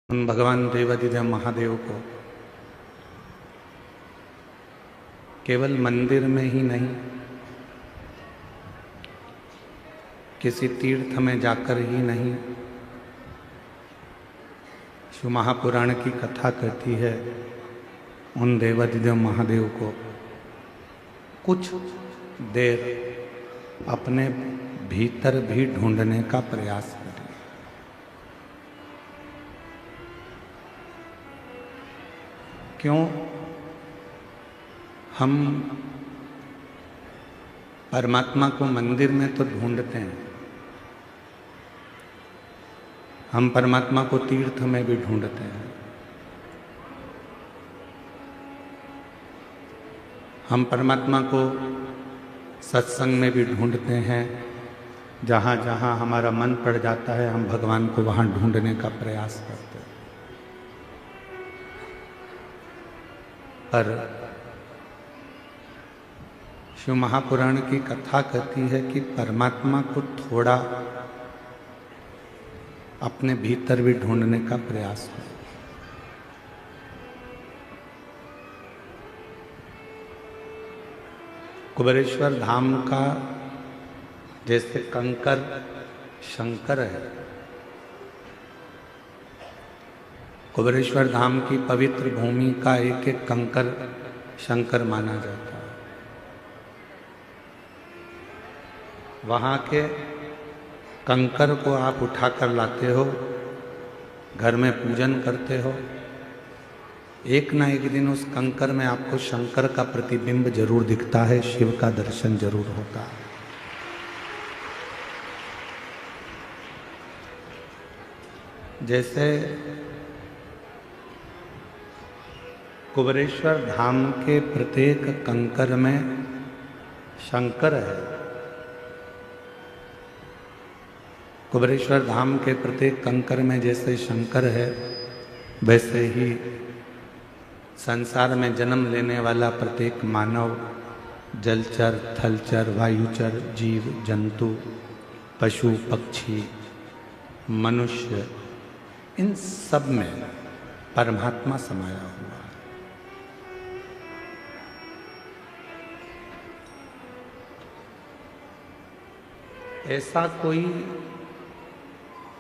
उन भगवान देवाधिदेव महादेव को केवल मंदिर में ही नहीं, किसी तीर्थ में जाकर ही नहीं, शिव महापुराण की कथा कहती है उन देवाधिदेव महादेव को कुछ देर अपने भीतर भी ढूंढने का प्रयास करें। क्यों हम परमात्मा को मंदिर में तो ढूंढते हैं, हम परमात्मा को तीर्थ में भी ढूंढते हैं, हम परमात्मा को सत्संग में भी ढूंढते हैं। जहाँ जहाँ हमारा मन पड़ जाता है हम भगवान को वहाँ ढूंढने का प्रयास करते हैं। पर शिव महापुराण की कथा कहती है कि परमात्मा को थोड़ा अपने भीतर भी ढूंढने का प्रयास हो। कुबेरेश्वर धाम का जैसे कंकर शंकर है, कुबेरेश्वर धाम की पवित्र भूमि का एक एक कंकर शंकर माना जाता है। वहाँ के कंकर को आप उठाकर लाते हो, घर में पूजन करते हो, एक ना एक दिन उस कंकर में आपको शंकर का प्रतिबिंब जरूर दिखता है, शिव का दर्शन जरूर होता है। जैसे कुबेरेश्वर धाम के प्रत्येक कंकर में शंकर है, कुबेरेश्वर धाम के प्रत्येक कंकर में जैसे शंकर है, वैसे ही संसार में जन्म लेने वाला प्रत्येक मानव, जलचर, थलचर, वायुचर, जीव, जंतु, पशु, पक्षी, मनुष्य, इन सब में परमात्मा समाया हुआ है। ऐसा कोई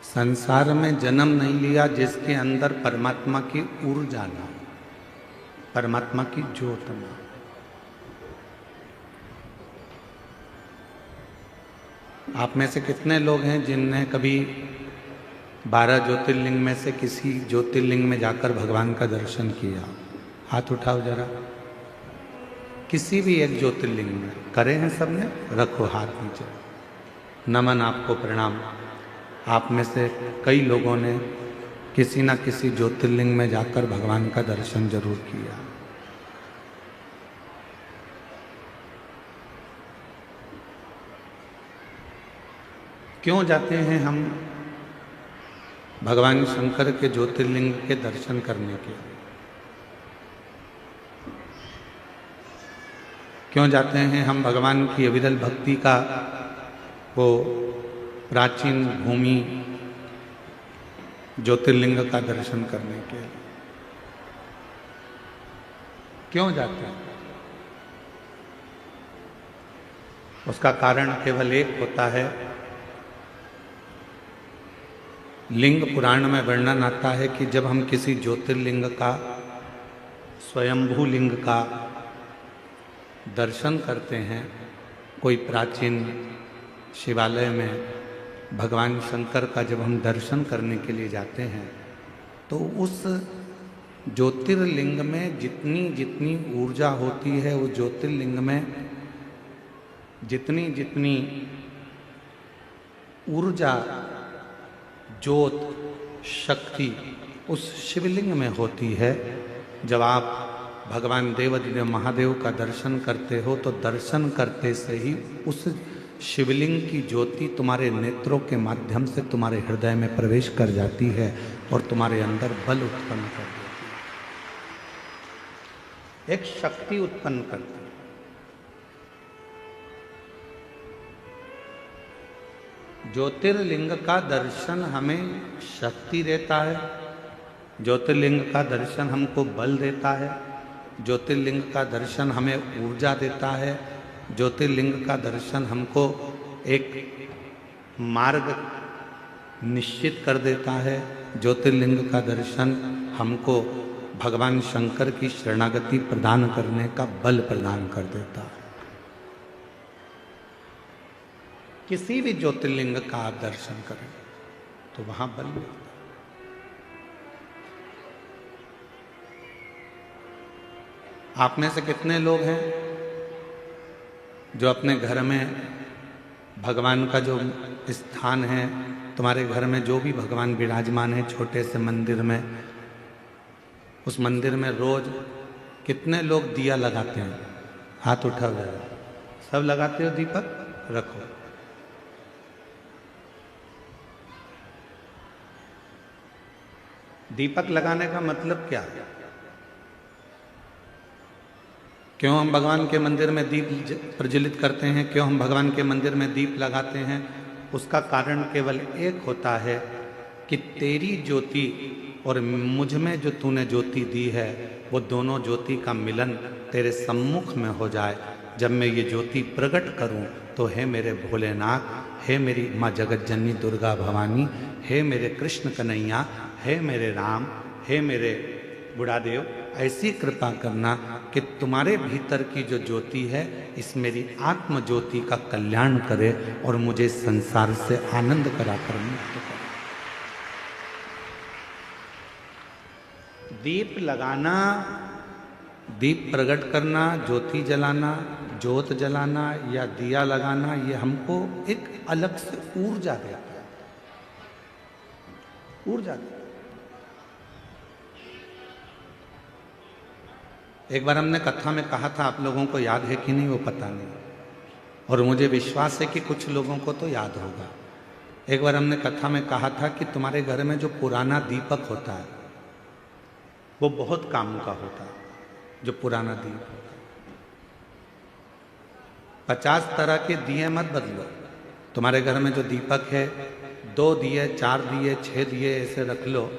संसार में जन्म नहीं लिया जिसके अंदर परमात्मा की ऊर्जा ना हो, परमात्मा की ज्योत ना हो। आप में से कितने लोग हैं जिनने कभी 12 ज्योतिर्लिंग में से किसी ज्योतिर्लिंग में जाकर भगवान का दर्शन किया? हाथ उठाओ जरा। किसी भी एक ज्योतिर्लिंग में करे हैं सबने? रखो हाथ नीचे। नमन, आपको प्रणाम। आप में से कई लोगों ने किसी न किसी ज्योतिर्लिंग में जाकर भगवान का दर्शन जरूर किया। क्यों जाते हैं हम भगवान शंकर के ज्योतिर्लिंग के दर्शन करने के? क्यों जाते हैं हम भगवान की अविरल भक्ति का वो प्राचीन भूमि ज्योतिर्लिंग का दर्शन करने के? क्यों जाते हैं? उसका कारण केवल एक होता है। लिंग पुराण में वर्णन आता है कि जब हम किसी ज्योतिर्लिंग का, स्वयंभू लिंग का दर्शन करते हैं, कोई प्राचीन शिवालय में भगवान शंकर का जब हम दर्शन करने के लिए जाते हैं, तो उस ज्योतिर्लिंग में जितनी जितनी ऊर्जा होती है, उस ज्योतिर्लिंग में जितनी जितनी ऊर्जा, ज्योत, शक्ति उस शिवलिंग में होती है। जब आप भगवान देवाधिदेव महादेव का दर्शन करते हो तो दर्शन करते से ही उस शिवलिंग की ज्योति तुम्हारे नेत्रों के माध्यम से तुम्हारे हृदय में प्रवेश कर जाती है और तुम्हारे अंदर बल उत्पन्न कर देती है, एक शक्ति उत्पन्न करती है। ज्योतिर्लिंग का दर्शन हमें शक्ति देता है, ज्योतिर्लिंग का दर्शन हमको बल देता है, ज्योतिर्लिंग का दर्शन हमें ऊर्जा देता है, ज्योतिर्लिंग का दर्शन हमको एक मार्ग निश्चित कर देता है, ज्योतिर्लिंग का दर्शन हमको भगवान शंकर की शरणागति प्रदान करने का बल प्रदान कर देता है। किसी भी ज्योतिर्लिंग का आप दर्शन करें तो वहां बल मिलता है। आप में से कितने लोग हैं जो अपने घर में भगवान का जो स्थान है, तुम्हारे घर में जो भी भगवान विराजमान है छोटे से मंदिर में, उस मंदिर में रोज कितने लोग दिया लगाते हैं? हाथ उठा हुआ है। सब लगाते हो दीपक? रखो। दीपक लगाने का मतलब क्या है? क्यों हम भगवान के मंदिर में दीप प्रज्वलित करते हैं? क्यों हम भगवान के मंदिर में दीप लगाते हैं? उसका कारण केवल एक होता है कि तेरी ज्योति और मुझ में जो तूने ज्योति दी है वो दोनों ज्योति का मिलन तेरे सम्मुख में हो जाए। जब मैं ये ज्योति प्रकट करूं तो हे मेरे भोलेनाथ, हे मेरी माँ जगत जननी दुर्गा भवानी, हे मेरे कृष्ण कन्हैया, हे मेरे राम, हे मेरे बुढ़ादेव, ऐसी कृपा करना कि तुम्हारे भीतर की जो ज्योति है इस मेरी आत्म ज्योति का कल्याण करे और मुझे संसार से आनंद कराकर मुक्त करे। दीप लगाना, दीप प्रकट करना, ज्योति जलाना, ज्योत जलाना या दिया लगाना, ये हमको एक अलग से ऊर्जा देता है। ऊर्जा देता है। एक बार हमने कथा में कहा था, आप लोगों को याद है कि नहीं वो पता नहीं, और मुझे विश्वास है कि कुछ लोगों को तो याद होगा। एक बार हमने कथा में कहा था कि तुम्हारे घर में जो पुराना दीपक होता है वो बहुत काम का होता है। जो पुराना दीप होता है, 50 तरह के दिए मत बदलो। तुम्हारे घर में जो दीपक है 2 दिए, 4 दिए, 6 दिए ऐसे रख लो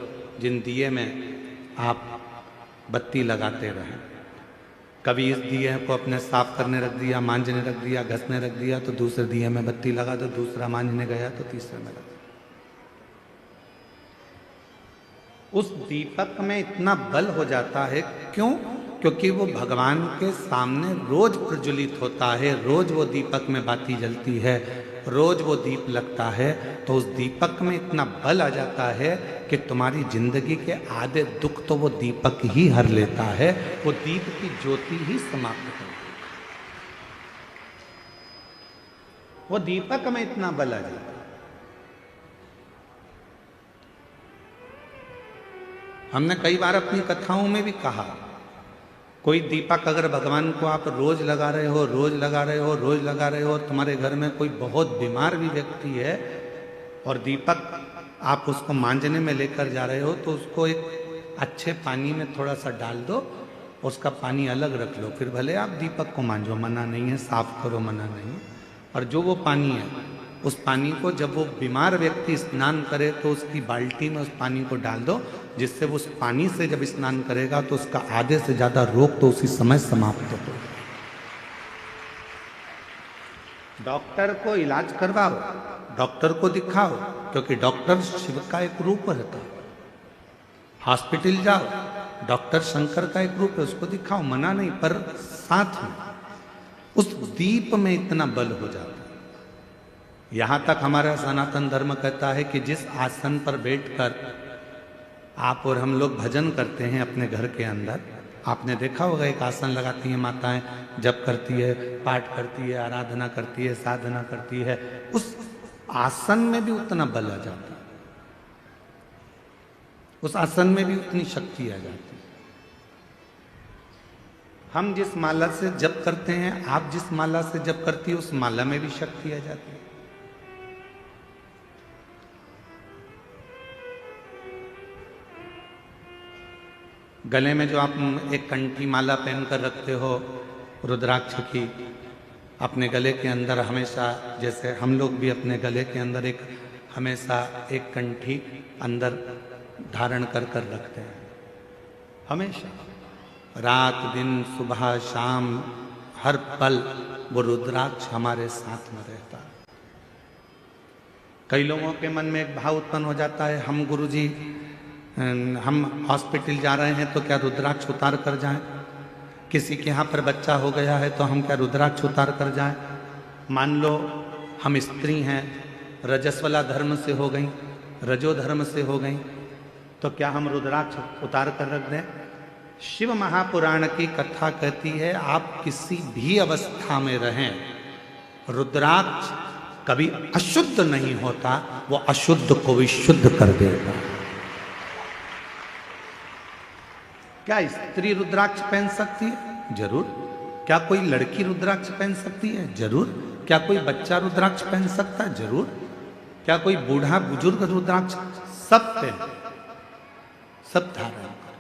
जिन दिए में आप बत्ती लगाते रहें। कभी इस दिए को अपने साफ करने रख दिया, मांझने रख दिया, घसने रख दिया, तो दूसरे दिए में बत्ती लगा दो, दूसरा मांझने गया तो तीसरे में लगा। उस दीपक में इतना बल हो जाता है, क्यों? क्योंकि वो भगवान के सामने रोज प्रज्वलित होता है, रोज वो दीपक में बाती जलती है, रोज वो दीप लगता है, तो उस दीपक में इतना बल आ जाता है कि तुम्हारी जिंदगी के आधे दुख तो वो दीपक ही हर लेता है, वो दीप की ज्योति ही समाप्त कर देता है। वो दीपक में इतना बल आ जाता है। हमने कई बार अपनी कथाओं में भी कहा, कोई दीपक अगर भगवान को आप रोज लगा रहे हो, रोज लगा रहे हो, रोज लगा रहे हो, तुम्हारे घर में कोई बहुत बीमार भी व्यक्ति है और दीपक आप उसको मांझने में लेकर जा रहे हो, तो उसको एक अच्छे पानी में थोड़ा सा डाल दो, उसका पानी अलग रख लो, फिर भले आप दीपक को मांझो, मना नहीं है, साफ करो, मना नहीं है। और जो वो पानी है, उस पानी को जब वो बीमार व्यक्ति स्नान करे तो उसकी बाल्टी में उस पानी को डाल दो, जिससे वो उस पानी से जब स्नान करेगा तो उसका आधे से ज्यादा रोग तो उसी समय समाप्त हो। डॉक्टर को इलाज करवाओ, डॉक्टर को दिखाओ, क्योंकि डॉक्टर शिव का एक रूप रहता है। हॉस्पिटल जाओ, डॉक्टर शंकर का एक रूप है, उसको दिखाओ, मना नहीं, पर साथ में उस दीप में इतना बल हो जाता है। यहां तक हमारा सनातन धर्म कहता है कि जिस आसन पर बैठकर आप और हम लोग भजन करते हैं अपने घर के अंदर, आपने देखा होगा एक आसन लगाती हैं माताएं, जप करती है, पाठ करती है, आराधना करती है, साधना करती है, उस आसन में भी उतना बल आ जाता है, उस आसन में भी उतनी शक्ति आ जाती है। हम जिस माला से जप करते हैं, आप जिस माला से जप करती है, उस माला में भी शक्ति आ जाती है। गले में जो आप एक कंठी माला पहनकर रखते हो रुद्राक्ष की, अपने गले के अंदर हमेशा, जैसे हम लोग भी अपने गले के अंदर एक हमेशा एक कंठी अंदर धारण कर कर रखते हैं हमेशा, रात दिन सुबह शाम हर पल वो रुद्राक्ष हमारे साथ में रहता है। कई लोगों के मन में एक भाव उत्पन्न हो जाता है, हम गुरुजी हम हॉस्पिटल जा रहे हैं तो क्या रुद्राक्ष उतार कर जाएं? किसी के यहाँ पर बच्चा हो गया है तो हम क्या रुद्राक्ष उतार कर जाएं? मान लो हम स्त्री हैं, रजस्वला धर्म से हो गई, रजो धर्म से हो गई, तो क्या हम रुद्राक्ष उतार कर रख दें? शिव महापुराण की कथा कहती है आप किसी भी अवस्था में रहें, रुद्राक्ष कभी अशुद्ध नहीं होता, वो अशुद्ध को भी शुद्ध कर देगा। क्या स्त्री रुद्राक्ष पहन सकती है? जरूर। क्या कोई लड़की रुद्राक्ष पहन सकती है? जरूर। क्या कोई बच्चा रुद्राक्ष पहन सकता है? जरूर। क्या कोई बूढ़ा बुजुर्ग रुद्राक्ष? सब पहन, सब धारण कर।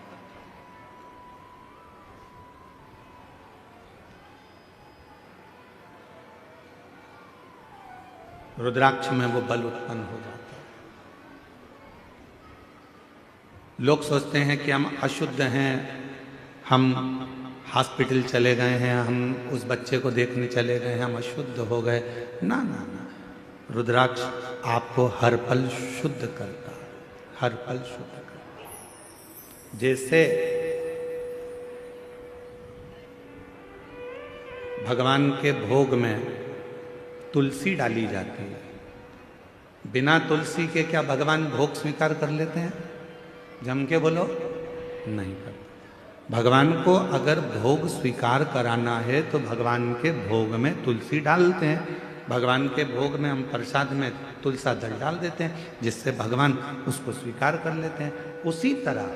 रुद्राक्ष में वो बल उत्पन्न हो जाता है। लोग सोचते हैं कि हम अशुद्ध हैं, हम हॉस्पिटल चले गए हैं, हम उस बच्चे को देखने चले गए हैं, हम अशुद्ध हो गए। ना ना ना, रुद्राक्ष आपको हर पल शुद्ध करता है, हर पल शुद्ध करता है। जैसे भगवान के भोग में तुलसी डाली जाती है, बिना तुलसी के क्या भगवान भोग स्वीकार कर लेते हैं? जम के बोलो, नहीं करते। भगवान को अगर भोग स्वीकार कराना है तो भगवान के भोग में तुलसी डालते हैं, भगवान के भोग में हम प्रसाद में तुलसा दल डाल देते हैं, जिससे भगवान उसको स्वीकार कर लेते हैं। उसी तरह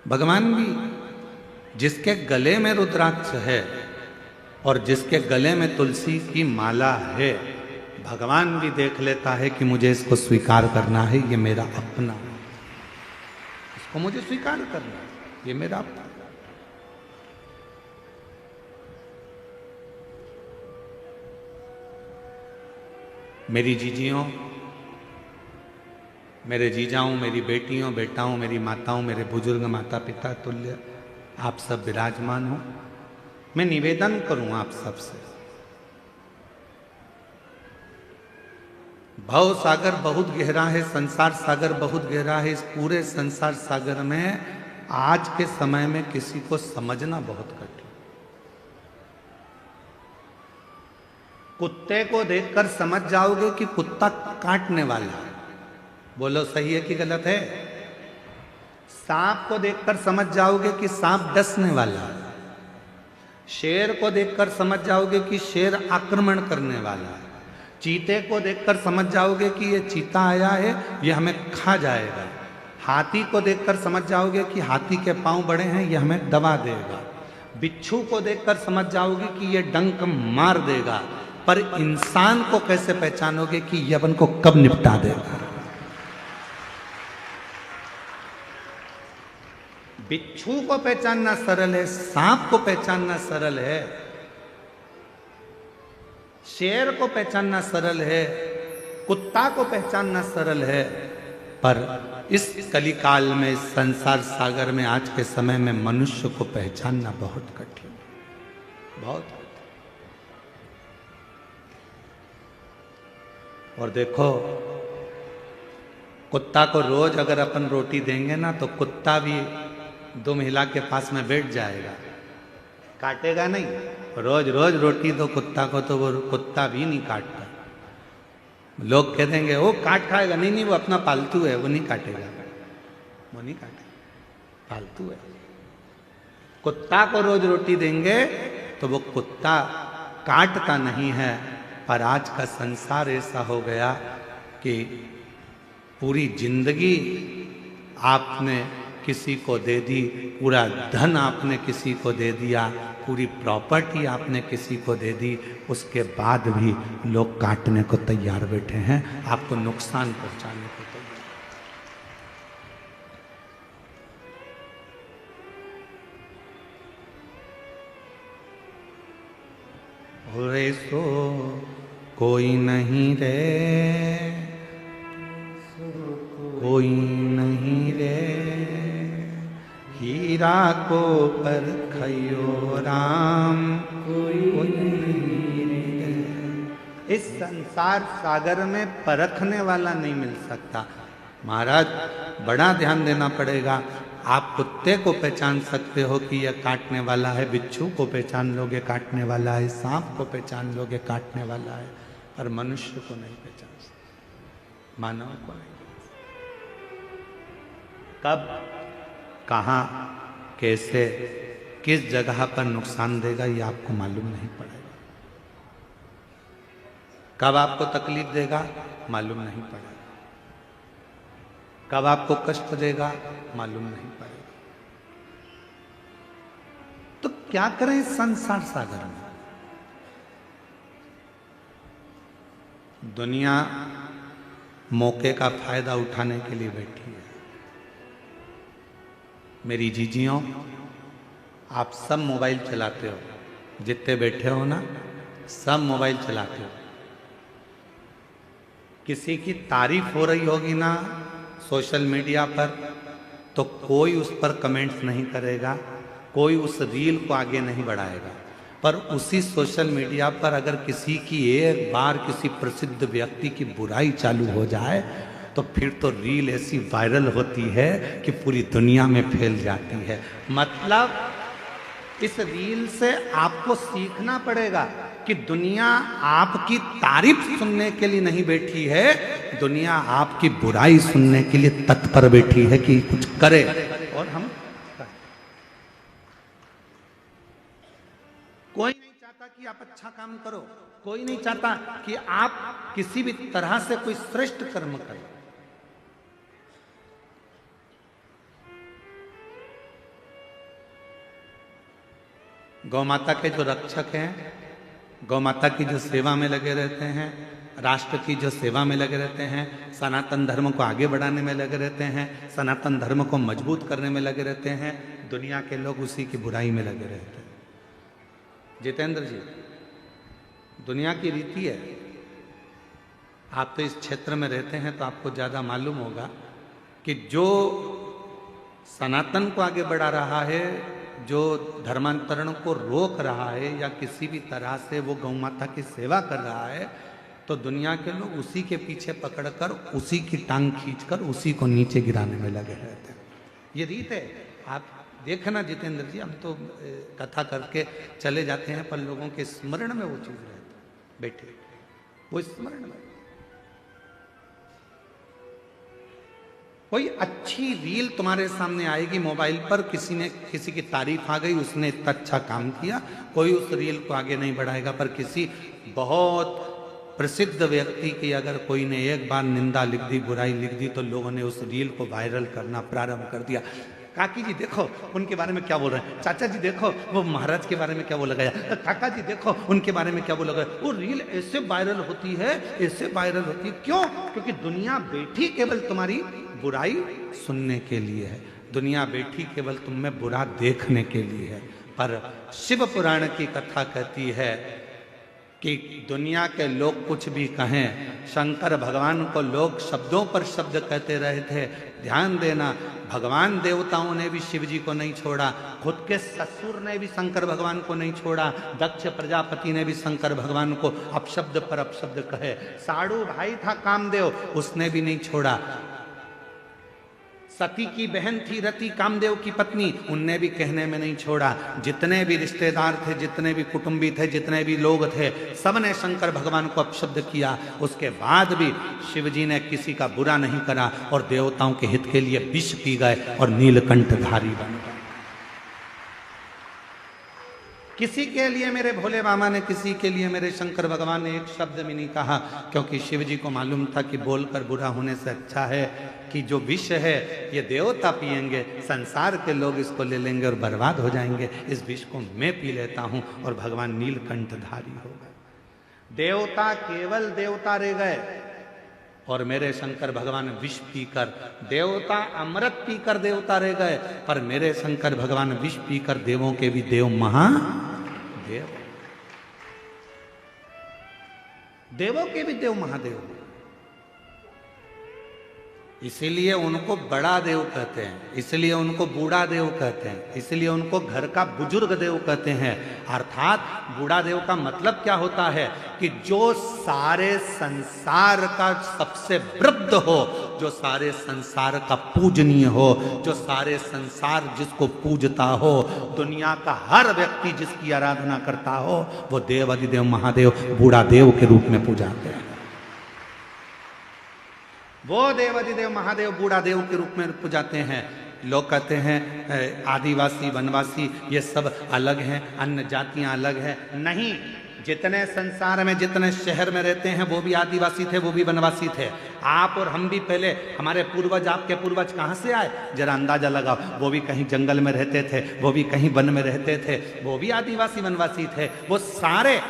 भगवान भी, जिसके गले में रुद्राक्ष है और जिसके गले में तुलसी की माला है, भगवान भी देख लेता है कि मुझे इसको स्वीकार करना है, ये मेरा अपना है, इसको मुझे स्वीकार करना है, ये मेरा अपना। मेरी जीजियों, मेरे जीजाओं, मेरी बेटियों, बेटाओं, मेरी माताओं, मेरे बुजुर्ग माता पिता तुल्य आप सब विराजमान हो। मैं निवेदन करूं आप सबसे, भव सागर बहुत गहरा है, संसार सागर बहुत गहरा है। इस पूरे संसार सागर में आज के समय में किसी को समझना बहुत कठिन। कुत्ते को देखकर समझ जाओगे कि कुत्ता काटने वाला है, बोलो सही है कि गलत है? सांप को देखकर समझ जाओगे कि सांप डसने वाला है, शेर को देखकर समझ जाओगे कि शेर आक्रमण करने वाला है, चीते को देखकर समझ जाओगे कि ये चीता आया है, ये हमें खा जाएगा, हाथी को देखकर समझ जाओगे कि हाथी के पांव बड़े हैं, ये हमें दबा देगा, बिच्छू को देखकर समझ जाओगे कि ये डंक मार देगा। पर इंसान को कैसे पहचानोगे कि ये अपन को कब निपटा देगा? बिच्छू को पहचानना सरल है, सांप को पहचानना सरल है, शेर को पहचानना सरल है, कुत्ता को पहचानना सरल है, पर इस कलिकाल में, इस संसार सागर में, आज के समय में मनुष्य को पहचानना बहुत कठिन, बहुत कठिन। और देखो, कुत्ता को रोज अगर अपन रोटी देंगे ना तो कुत्ता भी दो महिला के पास में बैठ जाएगा, काटेगा नहीं। रोज रोज रोटी दो कुत्ता को तो वो कुत्ता भी नहीं काटता। लोग कह देंगे वो काट खाएगा, नहीं नहीं वो अपना पालतू है, वो नहीं काटेगा, वो नहीं काटेगा, पालतू है। कुत्ता को रोज रोटी देंगे तो वो कुत्ता काटता नहीं है। पर आज का संसार ऐसा हो गया कि पूरी जिंदगी आपने किसी को दे दी, पूरा धन आपने किसी को दे दिया, पूरी प्रॉपर्टी आपने किसी को दे दी, उसके बाद भी लोग काटने को तैयार बैठे हैं, आपको नुकसान पहुंचाने को तैयार। रे सो कोई नहीं रे, मीरा को परखयो राम कोई नहीं। इस संसार सागर में परखने वाला नहीं मिल सकता। महाराज बड़ा ध्यान देना पड़ेगा। आप कुत्ते को पहचान सकते हो कि यह काटने वाला है, बिच्छू को पहचान लोगे काटने वाला है, सांप को पहचान लोगे काटने वाला है, पर मनुष्य को नहीं पहचान सकते, मानव को नहीं। कब, कहाँ, कैसे, किस जगह पर नुकसान देगा ये आपको मालूम नहीं पड़ेगा। कब आपको तकलीफ देगा मालूम नहीं पड़ेगा। कब आपको कष्ट देगा मालूम नहीं पड़ेगा। तो क्या करें इस संसार सागर में? दुनिया मौके का फायदा उठाने के लिए बैठी है। मेरी जीजियों, आप सब मोबाइल चलाते हो, जितने बैठे हो ना सब मोबाइल चलाते हो। किसी की तारीफ हो रही होगी ना सोशल मीडिया पर, तो कोई उस पर कमेंट्स नहीं करेगा, कोई उस रील को आगे नहीं बढ़ाएगा। पर उसी सोशल मीडिया पर अगर किसी की एक बार किसी प्रसिद्ध व्यक्ति की बुराई चालू हो जाए तो फिर तो रील ऐसी वायरल होती है कि पूरी दुनिया में फैल जाती है। मतलब इस रील से आपको सीखना पड़ेगा कि दुनिया आपकी तारीफ सुनने के लिए नहीं बैठी है, दुनिया आपकी बुराई सुनने के लिए तत्पर बैठी है कि कुछ करे। और हम कोई नहीं चाहता कि आप अच्छा काम करो, कोई नहीं चाहता कि आप किसी भी तरह से कोई श्रेष्ठ कर्म करें। गौ माता के जो रक्षक हैं, गौ माता की जो सेवा में लगे रहते हैं, राष्ट्र की जो सेवा में लगे रहते हैं, सनातन धर्म को आगे बढ़ाने में लगे रहते हैं, सनातन धर्म को मजबूत करने में लगे रहते हैं, दुनिया के लोग उसी की बुराई में लगे रहते हैं। जितेंद्र जी, दुनिया की रीति है, आप तो इस क्षेत्र में रहते हैं तो आपको ज़्यादा मालूम होगा कि जो सनातन को आगे बढ़ा रहा है, जो धर्मांतरण को रोक रहा है या किसी भी तरह से वो गौ माता की सेवा कर रहा है, तो दुनिया के लोग उसी के पीछे पकड़कर उसी की टांग खींचकर उसी को नीचे गिराने में लगे रहते हैं। ये रीत है। आप देखना जितेंद्र जी, हम तो कथा करके चले जाते हैं पर लोगों के स्मरण में वो चीज़ रहती है, बैठे वो स्मरण में। कोई अच्छी रील तुम्हारे सामने आएगी मोबाइल पर, किसी की तारीफ आ गई, उसने इतना अच्छा काम किया, कोई उस रील को आगे नहीं बढ़ाएगा। पर किसी बहुत प्रसिद्ध व्यक्ति की अगर कोई ने एक बार निंदा लिख दी, बुराई लिख दी, तो लोगों ने उस रील को वायरल करना प्रारंभ कर दिया। काकी जी देखो उनके बारे में क्या बोल रहे हैं, चाचा जी देखो वो महाराज के बारे में क्या बोला गया, काका जी देखो उनके बारे में क्या बोला गया। वो रील ऐसे वायरल होती है, ऐसे वायरल होती है। क्यों? क्योंकि दुनिया बैठी केवल तुम्हारी बुराई सुनने के लिए है, दुनिया बैठी केवल तुम में बुरा देखने के लिए है। पर शिव पुराण की कथा कहती है कि दुनिया के लोग कुछ भी कहें, शंकर भगवान को लोग शब्दों पर शब्द कहते रहे थे। ध्यान देना, भगवान देवताओं ने भी शिव जी को नहीं छोड़ा, खुद के ससुर ने भी शंकर भगवान को नहीं छोड़ा, दक्ष प्रजापति ने भी शंकर भगवान को अपशब्द पर अपशब्द कहे, साड़ू भाई था कामदेव, उसने भी नहीं छोड़ा, सती की बहन थी रति कामदेव की पत्नी, उनने भी कहने में नहीं छोड़ा। जितने भी रिश्तेदार थे, जितने भी कुटुंबी थे, जितने भी लोग थे, सबने शंकर भगवान को अपशब्द किया। उसके बाद भी शिव जी ने किसी का बुरा नहीं करा और देवताओं के हित के लिए विष पी गए और नीलकंठधारी बन गए। किसी के लिए मेरे भोले बाबा ने, किसी के लिए मेरे शंकर भगवान ने एक शब्द भी नहीं कहा, क्योंकि शिव जी को मालूम था कि बोलकर बुरा होने से अच्छा है कि जो विष है ये देवता पिएंगे, संसार के लोग इसको ले लेंगे और बर्बाद हो जाएंगे, इस विष को मैं पी लेता हूं और भगवान नीलकंठधारी हो गए। देवता केवल देवता रह गए और मेरे शंकर भगवान विष पीकर, देवता अमृत पीकर देवता रह गए, पर मेरे शंकर भगवान विष पीकर देवों के भी देव महादेव, देवों के भी देव महादेव। इसीलिए उनको बड़ा देव कहते हैं, इसलिए उनको बूढ़ा देव कहते हैं, इसलिए उनको घर का बुजुर्ग देव कहते हैं। अर्थात बूढ़ा देव का मतलब क्या होता है कि जो सारे संसार का सबसे वृद्ध हो, जो सारे संसार का पूजनीय हो, जो सारे संसार जिसको पूजता हो, दुनिया का हर व्यक्ति जिसकी आराधना करता हो, वो देव अधिदेव महादेव बूढ़ा देव के रूप में पूजाते हैं। वो देवाधिदेव महादेव बूढ़ा देव के रूप में पूजाते हैं। लोग कहते हैं आदिवासी वनवासी ये सब अलग हैं, अन्य जातियां अलग हैं। नहीं, जितने संसार में जितने शहर में रहते हैं वो भी आदिवासी थे, वो भी वनवासी थे। आप और हम भी पहले, हमारे पूर्वज, आपके पूर्वज कहाँ से आए जरा अंदाजा लगाओ। वो भी कहीं जंगल में रहते थे, वो भी कहीं वन में रहते थे, वो भी आदिवासी वनवासी थे। वो सारे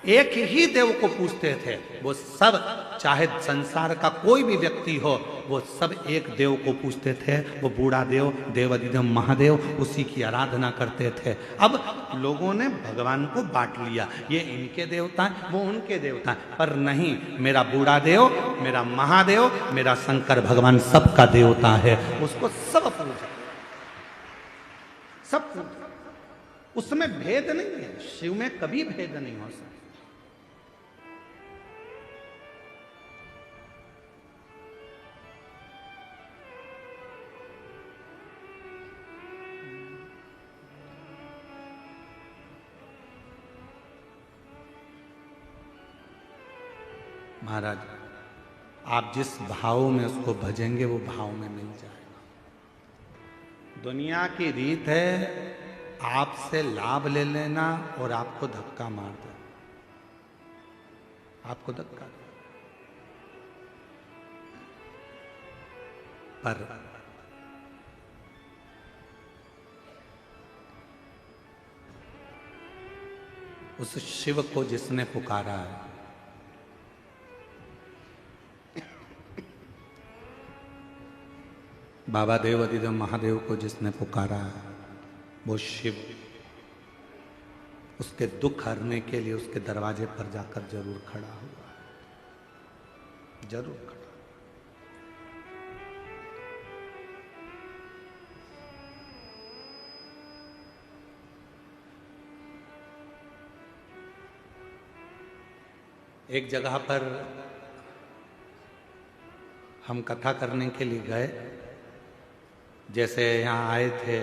एक ही देव को पूजते थे। वो सब, चाहे संसार का कोई भी व्यक्ति हो, वो सब एक देव को पूजते थे। वो बूढ़ा देव, देवाधिदेव महादेव, उसी की आराधना करते थे। अब लोगों ने भगवान को बांट लिया, ये इनके देवता हैं, वो उनके देवता हैं। पर नहीं, मेरा बूढ़ा देव, मेरा महादेव, मेरा शंकर भगवान सबका देवता है। उसको सब पूजा, सब पूजा, उसमें भेद नहीं है। शिव में कभी भेद नहीं हो सकता। महाराज, आप जिस भाव में उसको भजेंगे वो भाव में मिल जाएगा। दुनिया की रीत है आपसे लाभ ले लेना और आपको धक्का मार देना, आपको धक्का दे। पर उस शिव को जिसने पुकारा है, बाबा देव अधिदेव महादेव को जिसने पुकारा है, वो शिव उसके दुख हरने के लिए उसके दरवाजे पर जाकर जरूर खड़ा हुआ, जरूर खड़ा। एक जगह पर हम कथा करने के लिए गए। जैसे यहाँ आए थे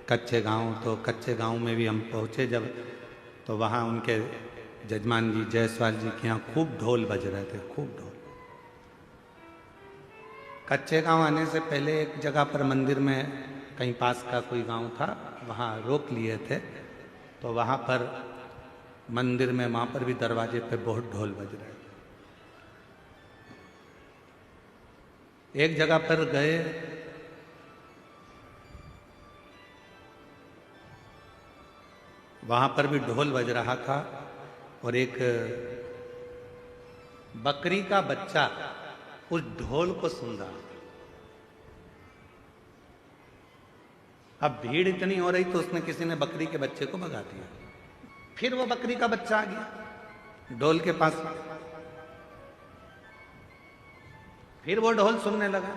कच्चे गांव, तो कच्चे गांव में भी हम पहुँचे जब, तो वहाँ उनके जजमान जी जयसवाल जी के यहाँ खूब ढोल बज रहे थे, खूब ढोल। कच्चे गांव आने से पहले एक जगह पर मंदिर में कहीं पास का कोई गांव था, वहाँ रोक लिए थे। तो वहाँ पर मंदिर में, वहाँ पर भी दरवाजे पे बहुत ढोल बज रहे थे। एक जगह पर गए, वहां पर भी ढोल बज रहा था और एक बकरी का बच्चा उस ढोल को सुन रहा था। अब भीड़ इतनी हो रही तो उसने, किसी ने बकरी के बच्चे को भगा दिया। फिर वो बकरी का बच्चा आ गया ढोल के पास, फिर वो ढोल सुनने लगा।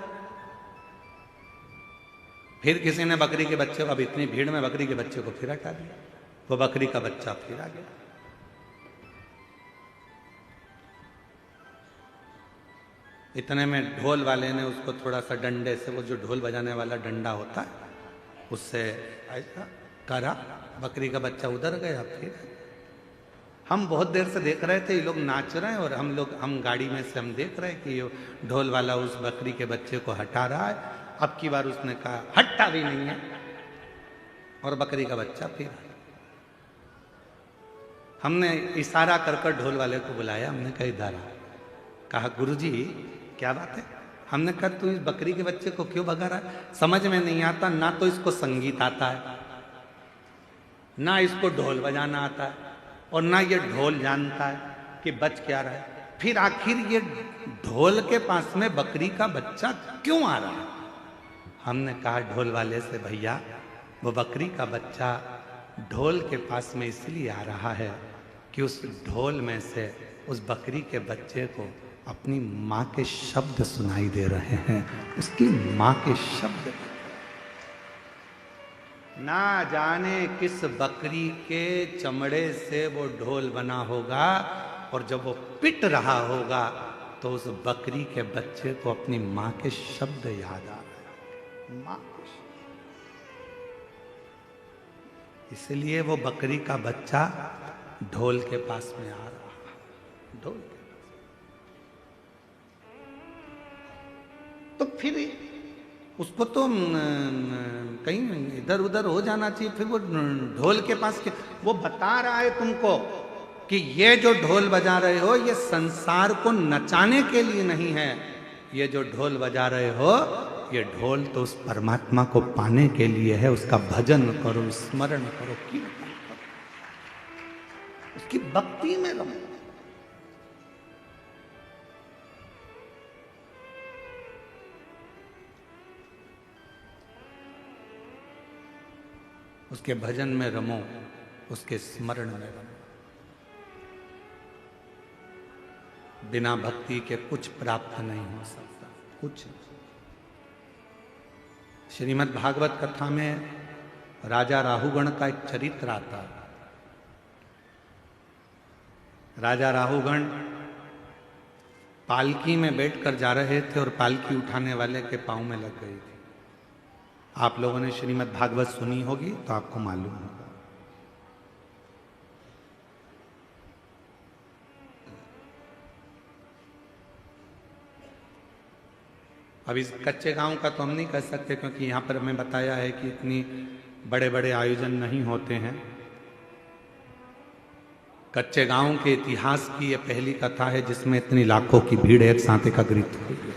फिर किसी ने बकरी के बच्चे को, अब इतनी भीड़ में बकरी के बच्चे को फिर हटा दिया। वो बकरी का बच्चा फिर आ गया। इतने में ढोल वाले ने उसको थोड़ा सा डंडे से, वो जो ढोल बजाने वाला डंडा होता है, उससे ऐसा करा, बकरी का बच्चा उधर गया। फिर हम बहुत देर से देख रहे थे, ये लोग नाच रहे हैं और हम गाड़ी में से हम देख रहे हैं कि ये ढोल वाला उस बकरी के बच्चे को हटा रहा है। अब की बार उसने कहा हटता भी नहीं है, और बकरी का बच्चा फिर आया। हमने इशारा कर कर ढोल वाले को बुलाया, हमने कहा इधर आ। कहा गुरुजी क्या बात है? हमने कहा तू इस बकरी के बच्चे को क्यों भगा रहा है? समझ में नहीं आता, ना तो इसको संगीत आता है, ना इसको ढोल बजाना आता है, और ना ये ढोल जानता है कि बच क्या रहा है। फिर आखिर ये ढोल के पास में बकरी का बच्चा क्यों आ रहा है? हमने कहा ढोल वाले से, भैया वो बकरी का बच्चा ढोल के पास में इसलिए आ रहा है कि उस ढोल में से उस बकरी के बच्चे को अपनी माँ के शब्द सुनाई दे रहे हैं, उसकी माँ के शब्द। ना जाने किस बकरी के चमड़े से वो ढोल बना होगा, और जब वो पिट रहा होगा तो उस बकरी के बच्चे को अपनी माँ के शब्द याद आ रहे, माँ के शब्द। इसलिए वो बकरी का बच्चा ढोल के पास में आ रहा, ढोल के पास। तो फिर उसको तो कहीं इधर उधर हो जाना चाहिए, फिर वो ढोल के पास के वो बता रहा है तुमको कि ये जो ढोल बजा रहे हो ये संसार को नचाने के लिए नहीं है, ये जो ढोल बजा रहे हो ये ढोल तो उस परमात्मा को पाने के लिए है। उसका भजन करो, स्मरण करो, कीर्तन करो, उसकी भक्ति में रहो। उसके भजन में रमो, उसके स्मरण में रमो। बिना भक्ति के कुछ प्राप्त नहीं हो सकता, कुछ। श्रीमद् भागवत कथा में राजा राहुगण का एक चरित्र आता है। राजा राहुगण पालकी में बैठकर जा रहे थे और पालकी उठाने वाले के पांव में लग गई थी। आप लोगों ने श्रीमद् भागवत सुनी होगी तो आपको मालूम होगा। अब इस कच्चे गांव का तो हम नहीं कह सकते, क्योंकि यहाँ पर हमें बताया है कि इतनी बड़े बड़े आयोजन नहीं होते हैं। कच्चे गांव के इतिहास की यह पहली कथा है जिसमें इतनी लाखों की भीड़ एक साथ एकत्रित हुई है।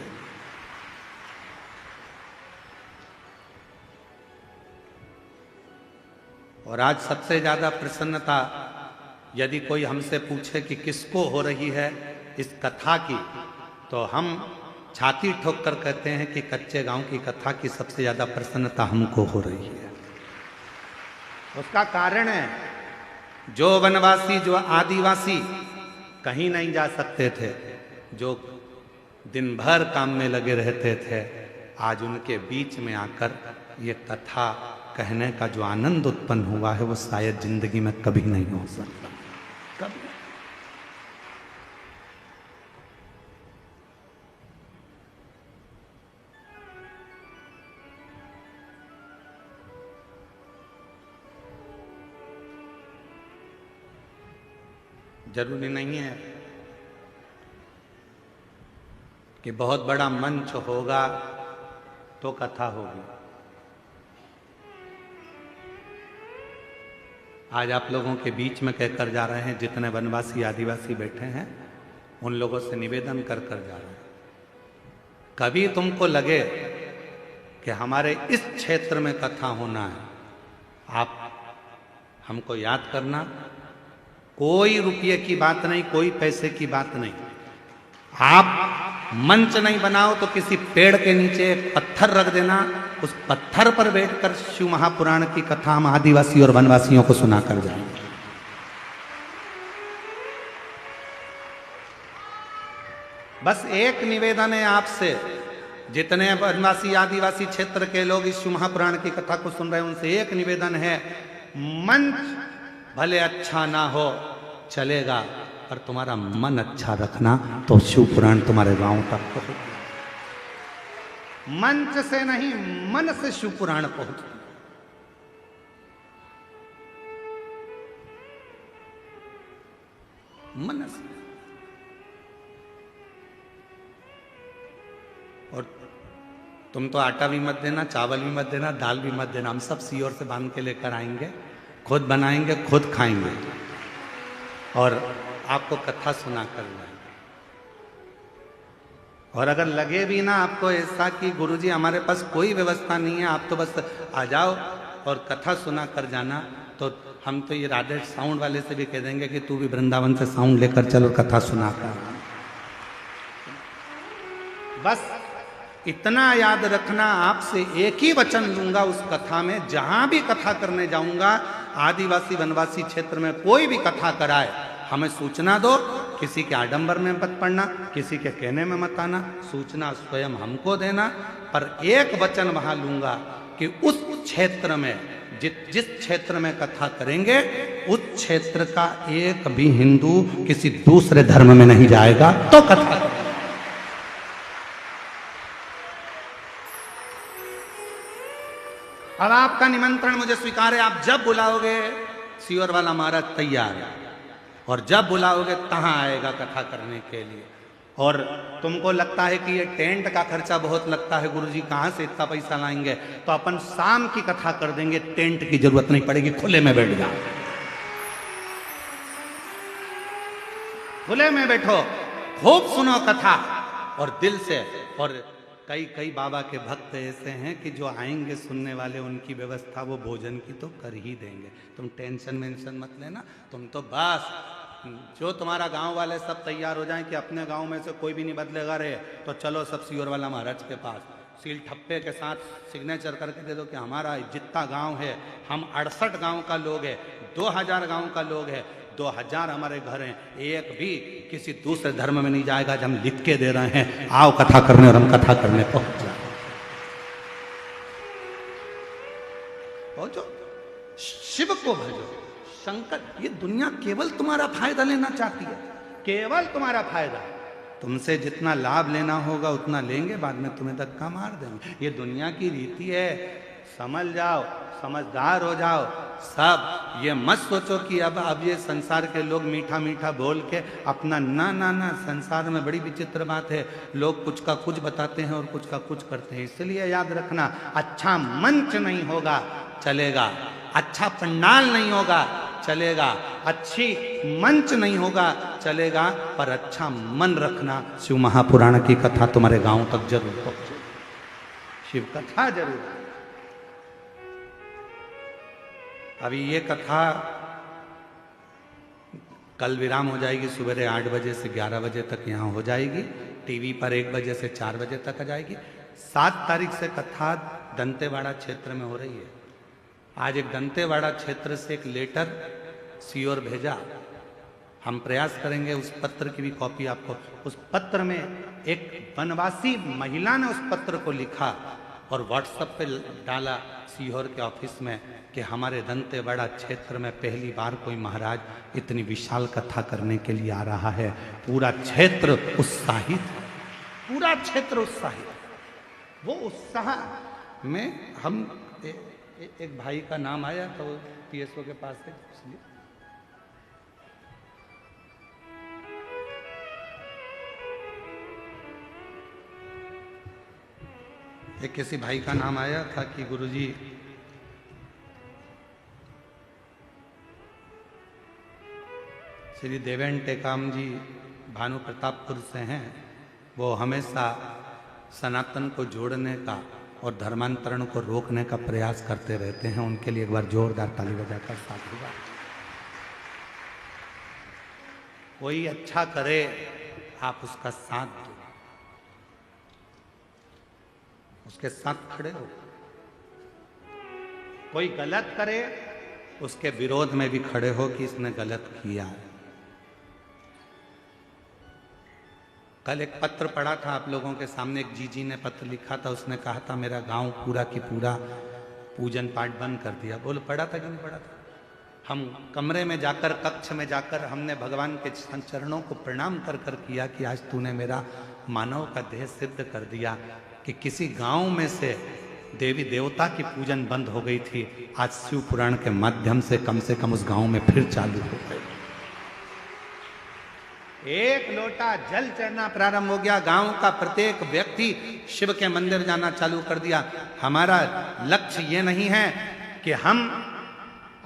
और आज सबसे ज्यादा प्रसन्नता यदि कोई हमसे पूछे कि किसको हो रही है इस कथा की, तो हम छाती ठोक कर कहते हैं कि कच्चे गांव की कथा की सबसे ज्यादा प्रसन्नता हमको हो रही है। उसका कारण है, जो वनवासी, जो आदिवासी कहीं नहीं जा सकते थे, जो दिन भर काम में लगे रहते थे, आज उनके बीच में आकर ये कथा कहने का जो आनंद उत्पन्न हुआ है वो शायद जिंदगी में कभी नहीं हो सकता, कभी। जरूरी नहीं है कि बहुत बड़ा मंच होगा तो कथा होगी। आज आप लोगों के बीच में कहकर जा रहे हैं, जितने वनवासी आदिवासी बैठे हैं उन लोगों से निवेदन कर कर जा रहे हैं, कभी तुमको लगे कि हमारे इस क्षेत्र में कथा होना है, आप हमको याद करना। कोई रुपये की बात नहीं, कोई पैसे की बात नहीं। आप मंच नहीं बनाओ तो किसी पेड़ के नीचे एक पत्थर रख देना, उस पत्थर पर बैठकर शिव महापुराण की कथा हम आदिवासी और वनवासियों को सुना कर जाएंगे। बस एक निवेदन है आपसे, जितने वनवासी आदिवासी क्षेत्र के लोग इस शिव महापुराण की कथा को सुन रहे हैं, उनसे एक निवेदन है, मंच भले अच्छा ना हो चलेगा, पर तुम्हारा मन अच्छा रखना तो शिव पुराण तुम्हारे गांव तक पहुंच। मंच से नहीं, मन से शिव पुराण पहुंच। मन से। और तुम तो आटा भी मत देना, चावल भी मत देना, दाल भी मत देना, हम सब सीओर से बांध के लेकर आएंगे, खुद बनाएंगे, खुद खाएंगे और आपको कथा सुना कर लाएंगे। और अगर लगे भी ना आपको ऐसा कि गुरुजी हमारे पास कोई व्यवस्था नहीं है, आप तो बस आ जाओ और कथा सुना कर जाना, तो हम तो ये राधे साउंड वाले से भी कह देंगे कि तू भी वृंदावन से साउंड लेकर चलो, कथा सुना कर। बस इतना याद रखना, आपसे एक ही वचन लूंगा उस कथा में, जहां भी कथा करने जाऊंगा, आदिवासी वनवासी क्षेत्र में कोई भी कथा कराए, हमें सूचना दो किसी के आडंबर में मत पड़ना, किसी के कहने में मत आना, सूचना स्वयं हमको देना। पर एक वचन वहां लूंगा कि उस क्षेत्र में जिस क्षेत्र में कथा करेंगे उस क्षेत्र का एक भी हिंदू किसी दूसरे धर्म में नहीं जाएगा तो कथा करेंगे। अब आपका निमंत्रण मुझे स्वीकार है, आप जब बुलाओगे सियोर वाला महाराज तैयार है, और जब बुलाओगे तहां आएगा कथा करने के लिए। और तुमको लगता है कि ये टेंट का खर्चा बहुत लगता है, गुरुजी कहां से इतना पैसा लाएंगे, तो अपन शाम की कथा कर देंगे, टेंट की जरूरत नहीं पड़ेगी, खुले में बैठ जाओ, खुले में बैठो, खूब सुनो कथा और दिल से। और कई बाबा के भक्त ऐसे हैं कि जो आएंगे सुनने वाले, उनकी व्यवस्था वो भोजन की तो कर ही देंगे। तुम टेंशन मेंशन मत लेना, तुम तो बस जो तुम्हारा गांव वाले सब तैयार हो जाएं कि अपने गांव में से कोई भी नहीं बदलेगा रे, तो चलो सब सियोर वाला महाराज के पास, सील ठप्पे के साथ सिग्नेचर करके दे दो कि हमारा जितना गांव है, हम 68 गांव का लोग है, 2000 गांव का लोग है, 2000 हमारे घर हैं, एक भी किसी दूसरे धर्म में नहीं जाएगा। जब हम लिख के दे रहे हैं, आओ कथा करने, और हम कथा करने पहुंच जाए। शिव को भजो, शंकर। ये दुनिया केवल तुम्हारा फायदा लेना चाहती है, केवल तुम्हारा फायदा। तुमसे जितना लाभ लेना होगा उतना लेंगे, बाद में तुम्हें धक्का मार देंगे। ये दुनिया की रीति है, समझ जाओ, समझदार हो जाओ सब। ये मत सोचो कि अब ये संसार के लोग मीठा मीठा बोल के अपना, ना ना ना, संसार में बड़ी विचित्र बात है, लोग कुछ का कुछ बताते हैं और कुछ का कुछ करते हैं। इसलिए याद रखना, अच्छा मंच नहीं होगा चलेगा, अच्छा पंडाल नहीं होगा चलेगा, अच्छी मंच नहीं होगा चलेगा, पर अच्छा मन रखना। शिव महापुराण की कथा तुम्हारे गांव तक जरूर पहुंचे, शिव कथा जरूर। अभी ये कथा कल विराम हो जाएगी, सुबह 8 बजे से 11 बजे तक यहाँ हो जाएगी, टीवी पर 1 बजे से 4 बजे तक आ जाएगी। 7 तारीख से कथा दंतेवाड़ा क्षेत्र में हो रही है। आज एक दंतेवाड़ा क्षेत्र से एक लेटर सियोर भेजा, हम प्रयास करेंगे उस पत्र की भी कॉपी आपको। उस पत्र में एक वनवासी महिला ने उस पत्र को लिखा और व्हाट्सएप पे डाला सीहोर के ऑफिस में कि हमारे दंतेवाड़ा क्षेत्र में पहली बार कोई महाराज इतनी विशाल कथा करने के लिए आ रहा है। पूरा क्षेत्र उत्साहित, पूरा क्षेत्र उत्साहित। वो उत्साह में हम एक भाई का नाम आया तो पीएसओ के पास है, इसलिए एक किसी भाई का नाम आया था कि गुरुजी श्री देवेन टेकाम जी भानु प्रतापपुर से हैं, वो हमेशा सनातन को जोड़ने का और धर्मांतरण को रोकने का प्रयास करते रहते हैं। उनके लिए एक बार जोरदार ताली बजाकर साथ होगा। कोई अच्छा करे आप उसका साथ दो, उसके साथ खड़े हो। कोई गलत करे उसके विरोध में भी खड़े हो कि इसने गलत किया है। कल एक पत्र पढ़ा था आप लोगों के सामने, एक जीजी ने पत्र लिखा था, उसने कहा था मेरा गांव पूरा की पूरा पूजन पाठ बंद कर दिया। बोलो पढ़ा था कि नहीं पढ़ा था? हम कमरे में जाकर, कक्ष में जाकर हमने भगवान के चरणों को प्रणाम कर कर किया कि आज तूने मेरा मानव का देह सिद्ध कर दिया कि किसी गांव में से देवी देवता की पूजन बंद हो गई थी, आज शिव पुराण के माध्यम से कम उस गांव में फिर चालू हो गई। एक लोटा जल चढ़ना प्रारंभ हो गया, गांव का प्रत्येक व्यक्ति शिव के मंदिर जाना चालू कर दिया। हमारा लक्ष्य ये नहीं है कि हम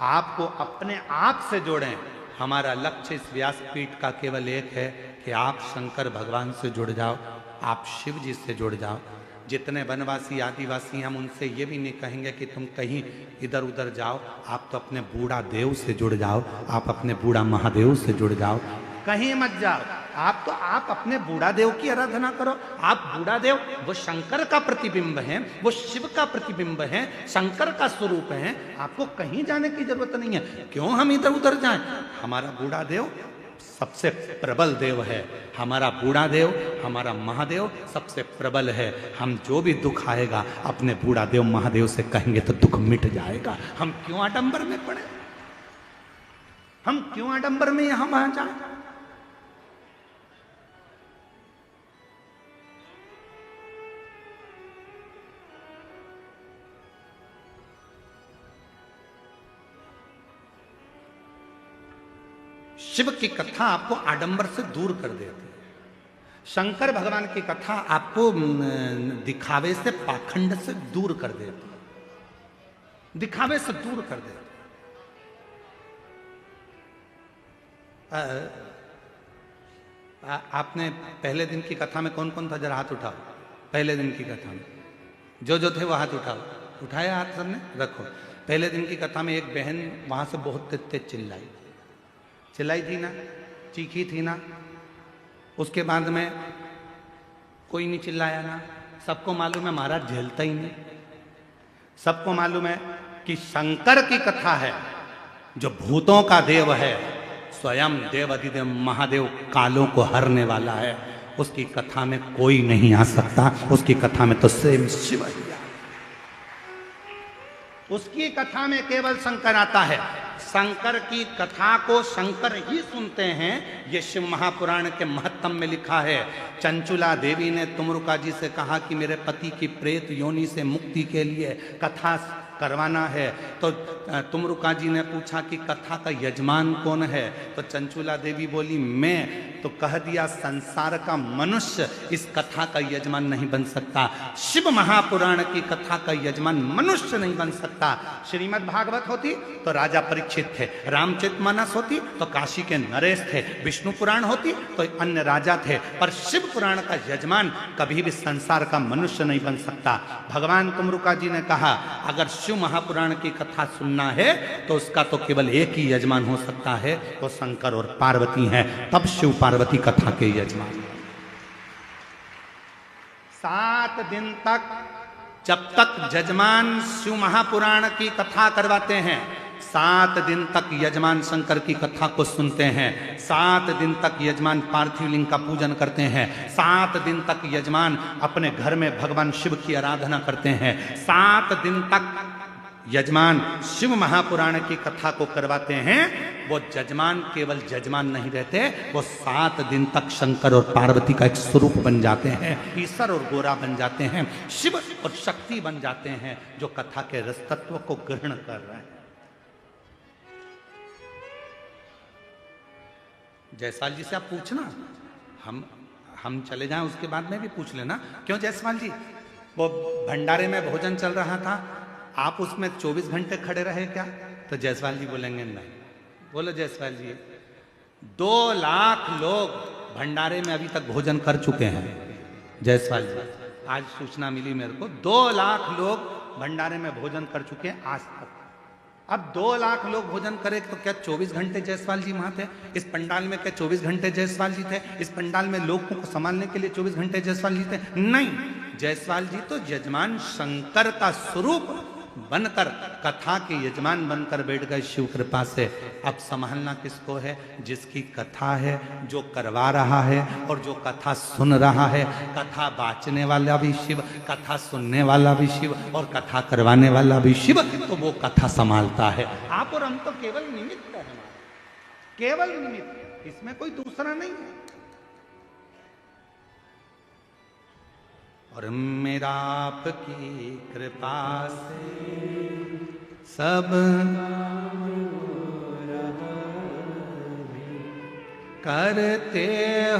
आपको अपने आप से जोड़ें, हमारा लक्ष्य इस व्यासपीठ का केवल एक है कि आप शंकर भगवान से जुड़ जाओ, आप शिव जी से जुड़ जाओ। जितने वनवासी आदिवासी हम उनसे ये भी नहीं कहेंगे कि तुम कहीं इधर उधर जाओ, आप तो अपने बूढ़ा देव से जुड़ जाओ, आप अपने बूढ़ा महादेव से जुड़ जाओ, कहीं मत जाओ। आप अपने बूढ़ा देव की आराधना करो। आप बूढ़ा देव वो शंकर का प्रतिबिंब है, वो शिव का प्रतिबिंब है, शंकर का स्वरूप है। आपको कहीं जाने की जरूरत नहीं है। क्यों हम इधर उधर जाएं? हमारा बूढ़ा देव सबसे प्रबल देव है। हमारा बूढ़ा देव, हमारा महादेव सबसे प्रबल है। हम जो भी दुख आएगा अपने बूढ़ा देव महादेव से कहेंगे तो दुख मिट जाएगा। हम क्यों आडंबर में पड़े, हम क्यों आडंबर में यहां वहां जाए। शिव की कथा आपको आडंबर से दूर कर देती है। शंकर भगवान की कथा आपको दिखावे से, पाखंड से दूर कर देती है, दिखावे से दूर कर देती है। आपने पहले दिन की कथा में कौन कौन था, जरा हाथ उठाओ। पहले दिन की कथा में जो थे वो हाथ उठाओ। उठाया हाथ सबने, रखो। पहले दिन की कथा में एक बहन वहां से बहुत तेज चिल्लाई थी ना, चीखी थी ना। उसके बाद में कोई नहीं चिल्लाया ना। सबको मालूम है महाराज झेलता ही नहीं। सबको मालूम है कि शंकर की कथा है, जो भूतों का देव है, स्वयं देवाधिदेव महादेव कालों को हरने वाला है। उसकी कथा में कोई नहीं आ सकता। उसकी कथा में तो स्वयं शिव ही है। उसकी कथा में केवल शंकर आता है। शंकर की कथा को शंकर ही सुनते हैं। ये शिव महापुराण के महत्तम में लिखा है। चंचुला देवी ने तुमरुका जी से कहा कि मेरे पति की प्रेत योनि से मुक्ति के लिए कथा करवाना है। तो तुमरुका जी ने पूछा कि कथा का यजमान कौन है। तो चंचुला देवी बोली मैं। तो कह दिया संसार का मनुष्य इस कथा का यजमान नहीं बन सकता। शिव महापुराण की कथा का यजमान मनुष्य नहीं बन सकता। श्रीमद् भागवत होती तो राजा परीक्षित थे, रामचरितमानस होती तो काशी के नरेश थे, विष्णु पुराण होती तो अन्य राजा थे, पर शिव पुराण का यजमान कभी भी संसार का मनुष्य नहीं बन सकता। भगवान तुमरुका जी ने कहा अगर शिव महापुराण की कथा सुनना है तो उसका तो केवल एक ही यजमान हो सकता है, वो शंकर और पार्वती हैं। तब शिव पार्वती कथा के यजमान। 7 दिन तक जब तक यजमान शिव महापुराण की कथा करवाते हैं, 7 दिन तक यजमान शंकर की कथा को सुनते हैं। 7 दिन तक यजमान पार्थिव लिंग का पूजन करते हैं। 7 दिन तक यजमान अपने घर में भगवान शिव की आराधना करते हैं। 7 दिन तक यजमान शिव महापुराण की कथा को करवाते हैं। वो यजमान केवल यजमान नहीं रहते, वो 7 दिन तक शंकर और पार्वती का एक स्वरूप बन जाते हैं, ईश्वर और गोरा बन जाते हैं, शिव और शक्ति बन जाते हैं, जो कथा के रस तत्व को ग्रहण कर रहे हैं। जायसवाल जी से आप पूछना, हम चले जाएं उसके बाद में भी पूछ लेना। क्यों जायसवाल जी, वो भंडारे में भोजन चल रहा था, आप उसमें 24 घंटे खड़े रहे क्या? तो जायसवाल जी बोलेंगे नहीं। बोलो जायसवाल जी, 2 लाख लोग भंडारे में अभी तक भोजन कर चुके हैं। जायसवाल जी, आज सूचना मिली मेरे को, 2 लाख लोग भंडारे में भोजन कर चुके हैं आज तक। अब 2 लाख लोग भोजन करें तो क्या 24 घंटे जायसवाल जी वहां थे? इस पंडाल में क्या 24 घंटे जायसवाल जी थे? इस पंडाल में लोगों को संभालने के लिए 24 घंटे जायसवाल जी थे? नहीं, जायसवाल जी तो यजमान शंकर का स्वरूप बनकर, कथा के यजमान बनकर बैठ गए शिव कृपा से। अब संभालना किसको है? जिसकी कथा है, जो करवा रहा है और जो कथा सुन रहा है। कथा बाँचने वाला भी शिव, कथा सुनने वाला भी शिव और कथा करवाने वाला भी शिव, तो वो कथा संभालता है। आप और हम तो केवल निमित्त है, केवल निमित्त, इसमें कोई दूसरा नहीं है। और मेरा आपकी कृपा से सब करते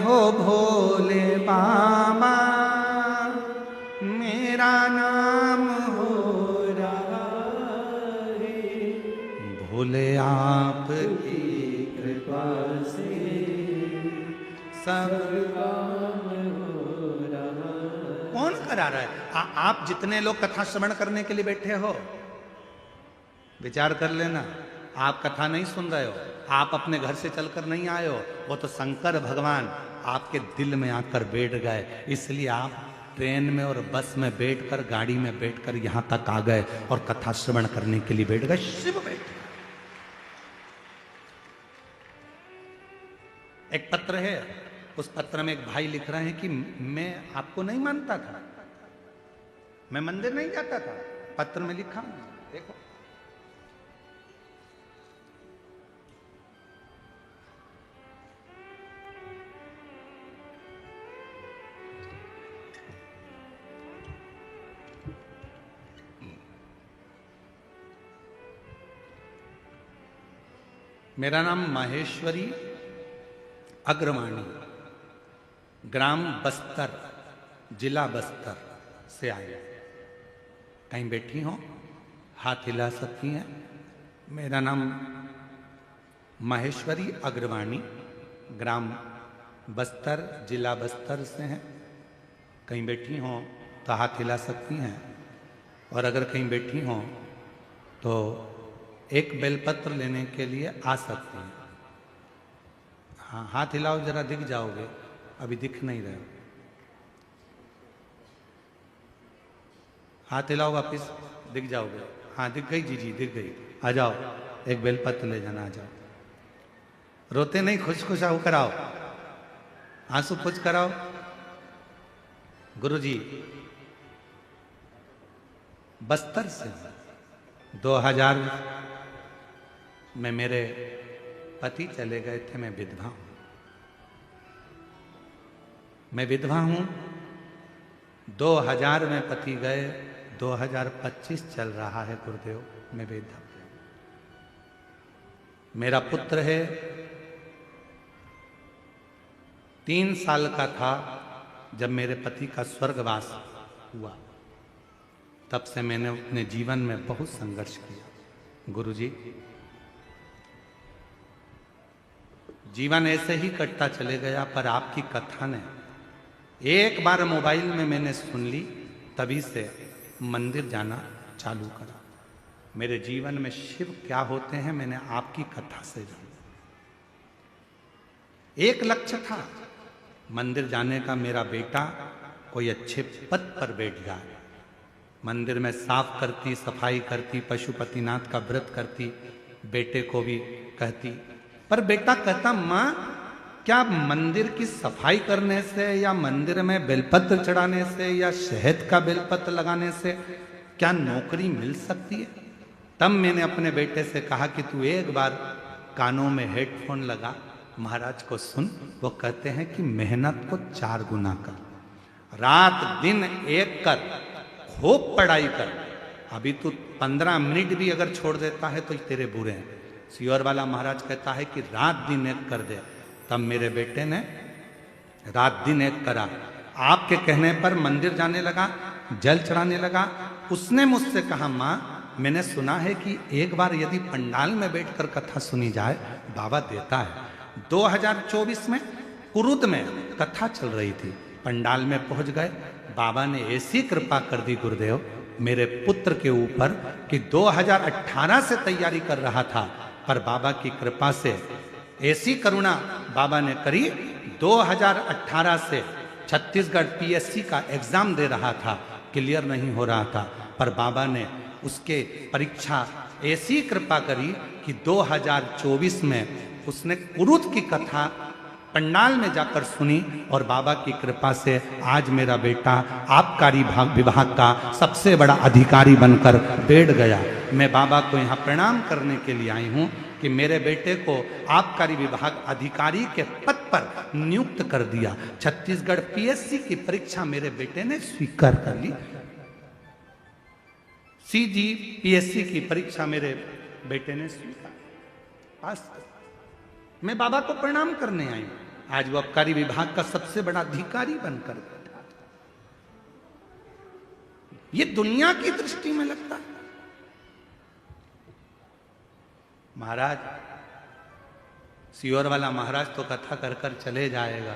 हो भोले बाबा, मेरा नाम हो रहा है। भोले आपकी कृपा से सब कौन करा रहा है? आप जितने लोग कथा श्रवण करने के लिए बैठे हो, विचार कर लेना, आप कथा नहीं सुन रहे हो, आप अपने घर से चलकर नहीं आए हो, वो तो शंकर भगवान आपके दिल में आकर बैठ गए। इसलिए आप ट्रेन में और बस में बैठकर, गाड़ी में बैठकर यहां तक आ गए और कथा श्रवण करने के लिए बैठ गए। शिव बैठ गए। एक पत्र है, उस पत्र में एक भाई लिख रहे हैं कि मैं आपको नहीं मानता था, मैं मंदिर नहीं जाता था, पत्र में लिखा देखो। मेरा नाम माहेश्वरी अग्रवाणी, ग्राम बस्तर, जिला बस्तर से आया। कहीं बैठी हो, हाथ हिला सकती हैं। मेरा नाम माहेश्वरी अग्रवाणी, ग्राम बस्तर, जिला बस्तर से है। कहीं बैठी हो तो हाथ हिला सकती हैं, और अगर कहीं बैठी हो तो एक बेलपत्र लेने के लिए आ सकती हैं। हाँ, हाथ हिलाओ जरा, दिख जाओगे, अभी दिख नहीं रहे। हाथ हिलाओ वापिस, दिख जाओगे। हाँ, दिख गई जी, दिख गई। आ जाओ, एक बेलपत्र ले जाना, आ जाओ। रोते नहीं, खुश खुश आओ, कराओ, आंसू खुश कराओ। गुरुजी बस्तर से 2000 में मेरे पति चले गए थे। मैं विधवा हूं, मैं विधवा हूं। 2000 में पति गए, 2025 चल रहा है गुरुदेव, मैं विधवा। मेरा पुत्र है, 3 साल का था जब मेरे पति का स्वर्गवास हुआ। तब से मैंने अपने जीवन में बहुत संघर्ष किया। गुरुजी, जीवन ऐसे ही कटता चले गया, पर आपकी कथा ने एक बार मोबाइल में मैंने सुन ली, तभी से मंदिर जाना चालू करा। मेरे जीवन में शिव क्या होते हैं मैंने आपकी कथा से जाना। एक लक्ष्य था मंदिर जाने का, मेरा बेटा कोई अच्छे पद पर बैठ जाए। मंदिर में साफ करती, सफाई करती, पशुपतिनाथ का व्रत करती, बेटे को भी कहती। पर बेटा कहता, माँ क्या मंदिर की सफाई करने से या मंदिर में बेलपत्र चढ़ाने से या शहद का बेलपत्र लगाने से क्या नौकरी मिल सकती है? तब मैंने अपने बेटे से कहा कि तू एक बार कानों में हेडफोन लगा, महाराज को सुन। वो कहते हैं कि मेहनत को 4 गुना कर, रात दिन एक कर, खूब पढ़ाई कर। अभी तू 15 मिनट भी अगर छोड़ देता है तो तेरे बुरे हैं। सियोर वाला महाराज कहता है कि रात दिन एक कर दे। तब मेरे बेटे ने रात दिन एक करा। आपके कहने पर मंदिर जाने लगा, जल चढ़ाने लगा। उसने मुझसे कहा, माँ मैंने सुना है कि एक बार यदि पंडाल में बैठकर कथा सुनी जाए बाबा देता है। 2024 में कुरुद में कथा चल रही थी, पंडाल में पहुंच गए। बाबा ने ऐसी कृपा कर दी गुरुदेव मेरे पुत्र के ऊपर कि 2018 से तैयारी कर रहा था, पर बाबा की कृपा से ऐसी करुणा बाबा ने करी। 2018 से छत्तीसगढ़ पीएससी का एग्जाम दे रहा था, क्लियर नहीं हो रहा था, पर बाबा ने उसके परीक्षा ऐसी कृपा करी कि 2024 में उसने कुरुद की कथा पंडाल में जाकर सुनी, और बाबा की कृपा से आज मेरा बेटा आबकारी विभाग का सबसे बड़ा अधिकारी बनकर बैठ गया। मैं बाबा को यहाँ प्रणाम करने के लिए आई हूँ कि मेरे बेटे को आबकारी विभाग अधिकारी के पद पर नियुक्त कर दिया। छत्तीसगढ़ पीएससी की परीक्षा मेरे बेटे ने स्वीकार कर ली। सीजी पीएससी की परीक्षा मेरे बेटे ने स्वीकार पास। मैं बाबा को प्रणाम करने आई हूं। आज वो आबकारी विभाग का सबसे बड़ा अधिकारी बनकर बैठा। ये दुनिया की दृष्टि में लगता है। महाराज सियोर वाला महाराज तो कथा कर कर चले जाएगा,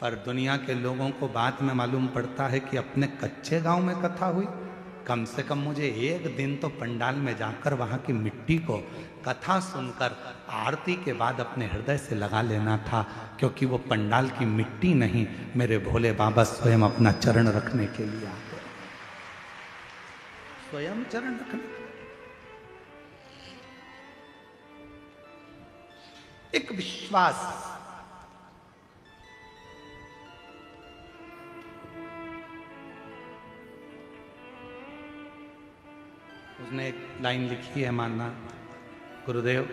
पर दुनिया के लोगों को बाद में मालूम पड़ता है कि अपने कच्चे गांव में कथा हुई। कम से कम मुझे एक दिन तो पंडाल में जाकर वहां की मिट्टी को कथा सुनकर आरती के बाद अपने हृदय से लगा लेना था, क्योंकि वो पंडाल की मिट्टी नहीं, मेरे भोले बाबा स्वयं अपना चरण रखने के लिए आते, स्वयं चरण रखने। एक विश्वास उसने एक लाइन लिखी है, मानना गुरुदेव,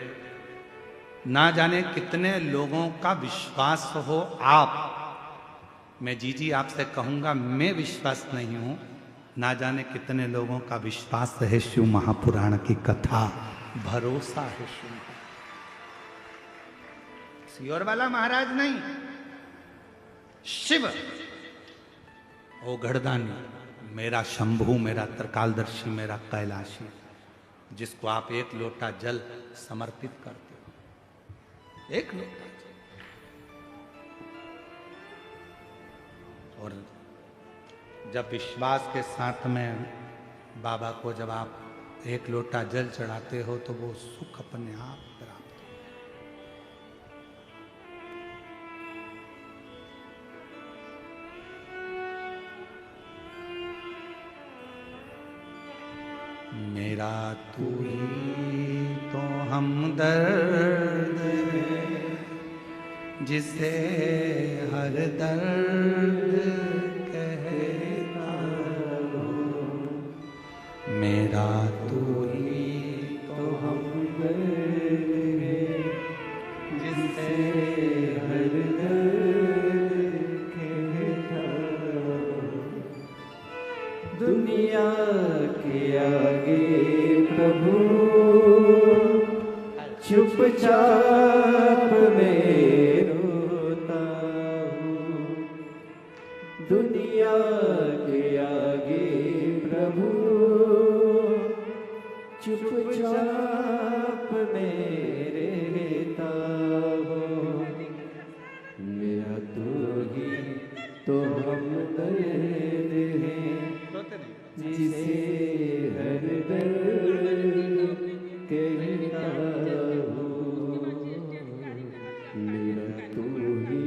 ना जाने कितने लोगों का विश्वास हो आप, मैं जी आपसे कहूंगा मैं विश्वास नहीं हूं, ना जाने कितने लोगों का विश्वास है शिव महापुराण की कथा, भरोसा है शिव। सियोर वाला महाराज नहीं, शिव ओ गढ़दानी, मेरा शंभू, मेरा त्रिकालदर्शी, मेरा कैलाशी, जिसको आप एक लोटा जल समर्पित करते हो, एक लोटा जल। और जब विश्वास के साथ में बाबा को जब आप एक लोटा जल चढ़ाते हो तो वो सुख अपने आप प्राप्त हो। मेरा तू ही तो हमदर्द है, जिसे हर दर्द कहता हूँ, मेरा तू ही तो हमदर्द है, जिसे हर दर्द कहता हूँ। दुनिया के आगे प्रभु चुपचाप में रोता हूँ, दुनिया के आगे प्रभु चुपचाप में रहता हूँ। मेरा तो ही तो हमदर्द है, जिसे हर दर्द कहता हूँ। मेरा तू ही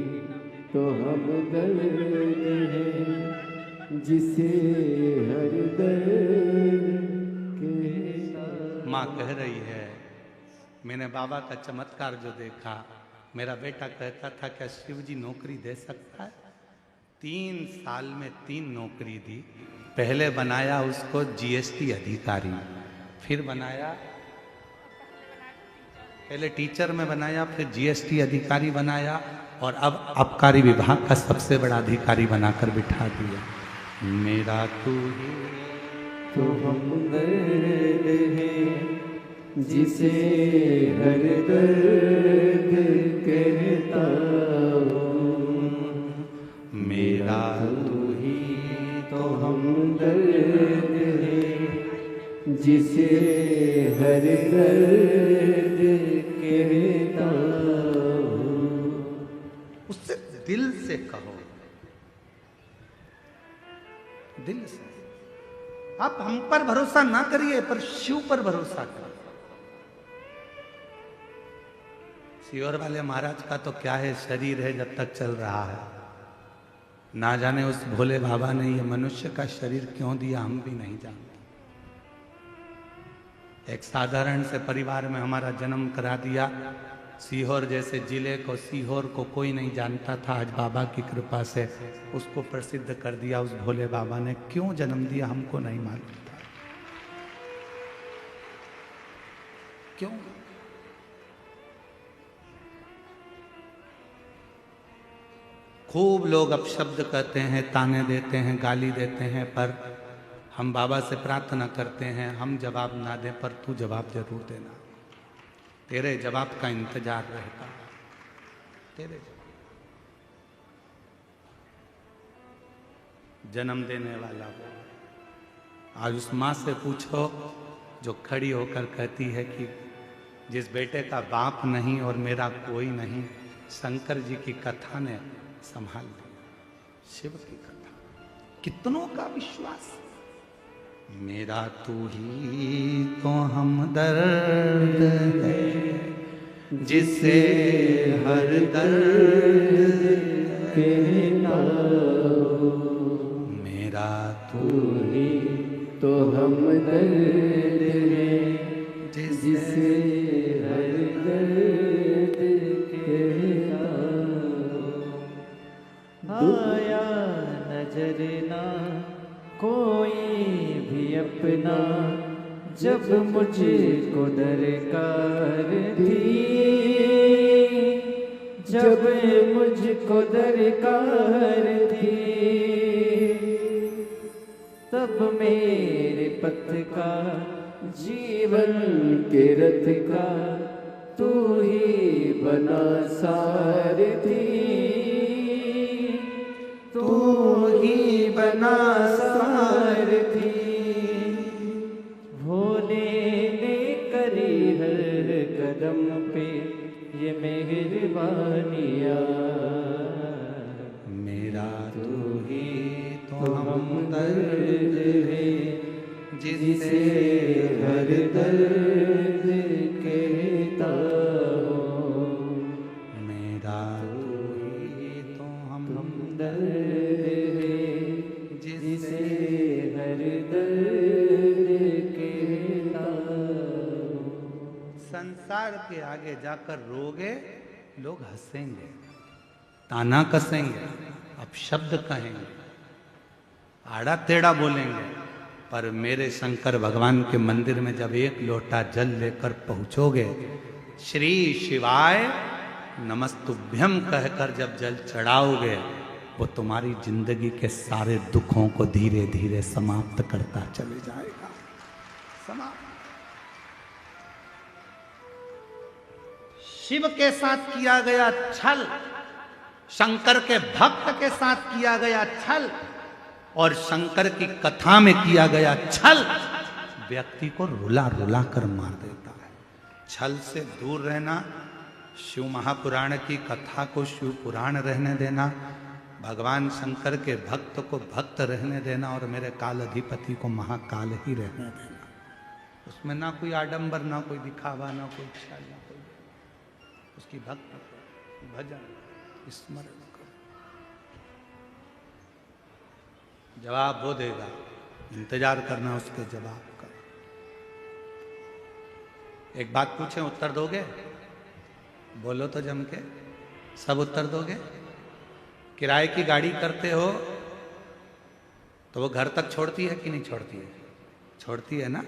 तो हमदर्द है, जिसे हर दर्द कहता हूँ। माँ कह रही है, मैंने बाबा का चमत्कार जो देखा, मेरा बेटा कहता था क्या शिव जी नौकरी दे सकता है? 3 साल में 3 नौकरी दी। पहले बनाया उसको जीएसटी अधिकारी, फिर बनाया, पहले टीचर में बनाया, फिर जीएसटी अधिकारी बनाया, और अब आबकारी विभाग का सबसे बड़ा अधिकारी बनाकर बिठा दिया। मेरा तू ही तो हमदर्द है, जिसे हर दर्द कहता हूँ। मेरा तू ही तो हमदर्द है, जिसे हर दर्द कहता हूँ। उससे दिल से कहो, दिल से। आप हम पर भरोसा ना करिए, पर शिव पर भरोसा करिए। सियोर वाले महाराज का तो क्या है, शरीर है जब तक चल रहा है। ना जाने उस भोले बाबा ने ये मनुष्य का शरीर क्यों दिया, हम भी नहीं जानते। एक साधारण से परिवार में हमारा जन्म करा दिया। सीहोर जैसे जिले को, सीहोर को कोई नहीं जानता था, आज बाबा की कृपा से उसको प्रसिद्ध कर दिया। उस भोले बाबा ने क्यों जन्म दिया हमको नहीं मालूम था, क्यों। खूब लोग अपशब्द कहते हैं, ताने देते हैं, गाली देते हैं, पर हम बाबा से प्रार्थना करते हैं, हम जवाब ना दें पर तू जवाब जरूर देना। तेरे जवाब का इंतजार रहता, तेरे जन्म देने वाला वो। आज उस माँ से पूछो जो खड़ी होकर कहती है कि जिस बेटे का बाप नहीं और मेरा कोई नहीं, शंकर जी की कथा ने संभाल लिया। शिव की कथा, कितनों का विश्वास। मेरा तू ही तो हमदर्द है, जिसे हर दर्द कहता हूँ। मेरा तू ही तो हमदर्द है, जिसे हर दर्द कहता हूँ। आया नजर ना कोई भी अपना, जब मुझको दरकार थी, जब मुझको दरकार थी, तब मेरे पथ का जीवन के रथ का तू ही बना सारथी, तू ही बना सारथी। भोले ने करी हर कदम पे ये मेहरबानियाँ, मेरा तू ही तो हमदर्द है जिसे हर दर्द कहता हूँ, मेरा तू ही तो हमदर्द है जिसे हर दर्द कहता हूँ। संसार के आगे जाकर रोगे, लोग हंसेंगे, ताना कसेंगे, अपशब्द कहेंगे, आड़ा टेढ़ा बोलेंगे, पर मेरे शंकर भगवान के मंदिर में जब एक लोटा जल लेकर पहुंचोगे, श्री शिवाय नमस्तुभ्यम कहकर जब जल चढ़ाओगे, वो तुम्हारी जिंदगी के सारे दुखों को धीरे धीरे समाप्त करता चले जाएगा। समाप्त। शिव के साथ किया गया छल, शंकर के भक्त के साथ किया गया छल और शंकर की कथा में किया गया छल व्यक्ति को रुला रुला कर मार देता है। छल से दूर रहना, शिव महापुराण की कथा को शिव पुराण रहने देना, भगवान शंकर के भक्त को भक्त रहने देना और मेरे काल अधिपति को महाकाल ही रहने देना। उसमें ना कोई आडंबर, ना कोई दिखावा, ना कोई छल, ना कोई, उसकी भक्त भजन स्मरण करो। जवाब वो देगा, इंतजार करना उसके जवाब का। एक बात पूछें, उत्तर दोगे? बोलो तो जम के, सब उत्तर दोगे? किराए की गाड़ी करते हो तो वो घर तक छोड़ती है कि नहीं छोड़ती है? छोड़ती है ना।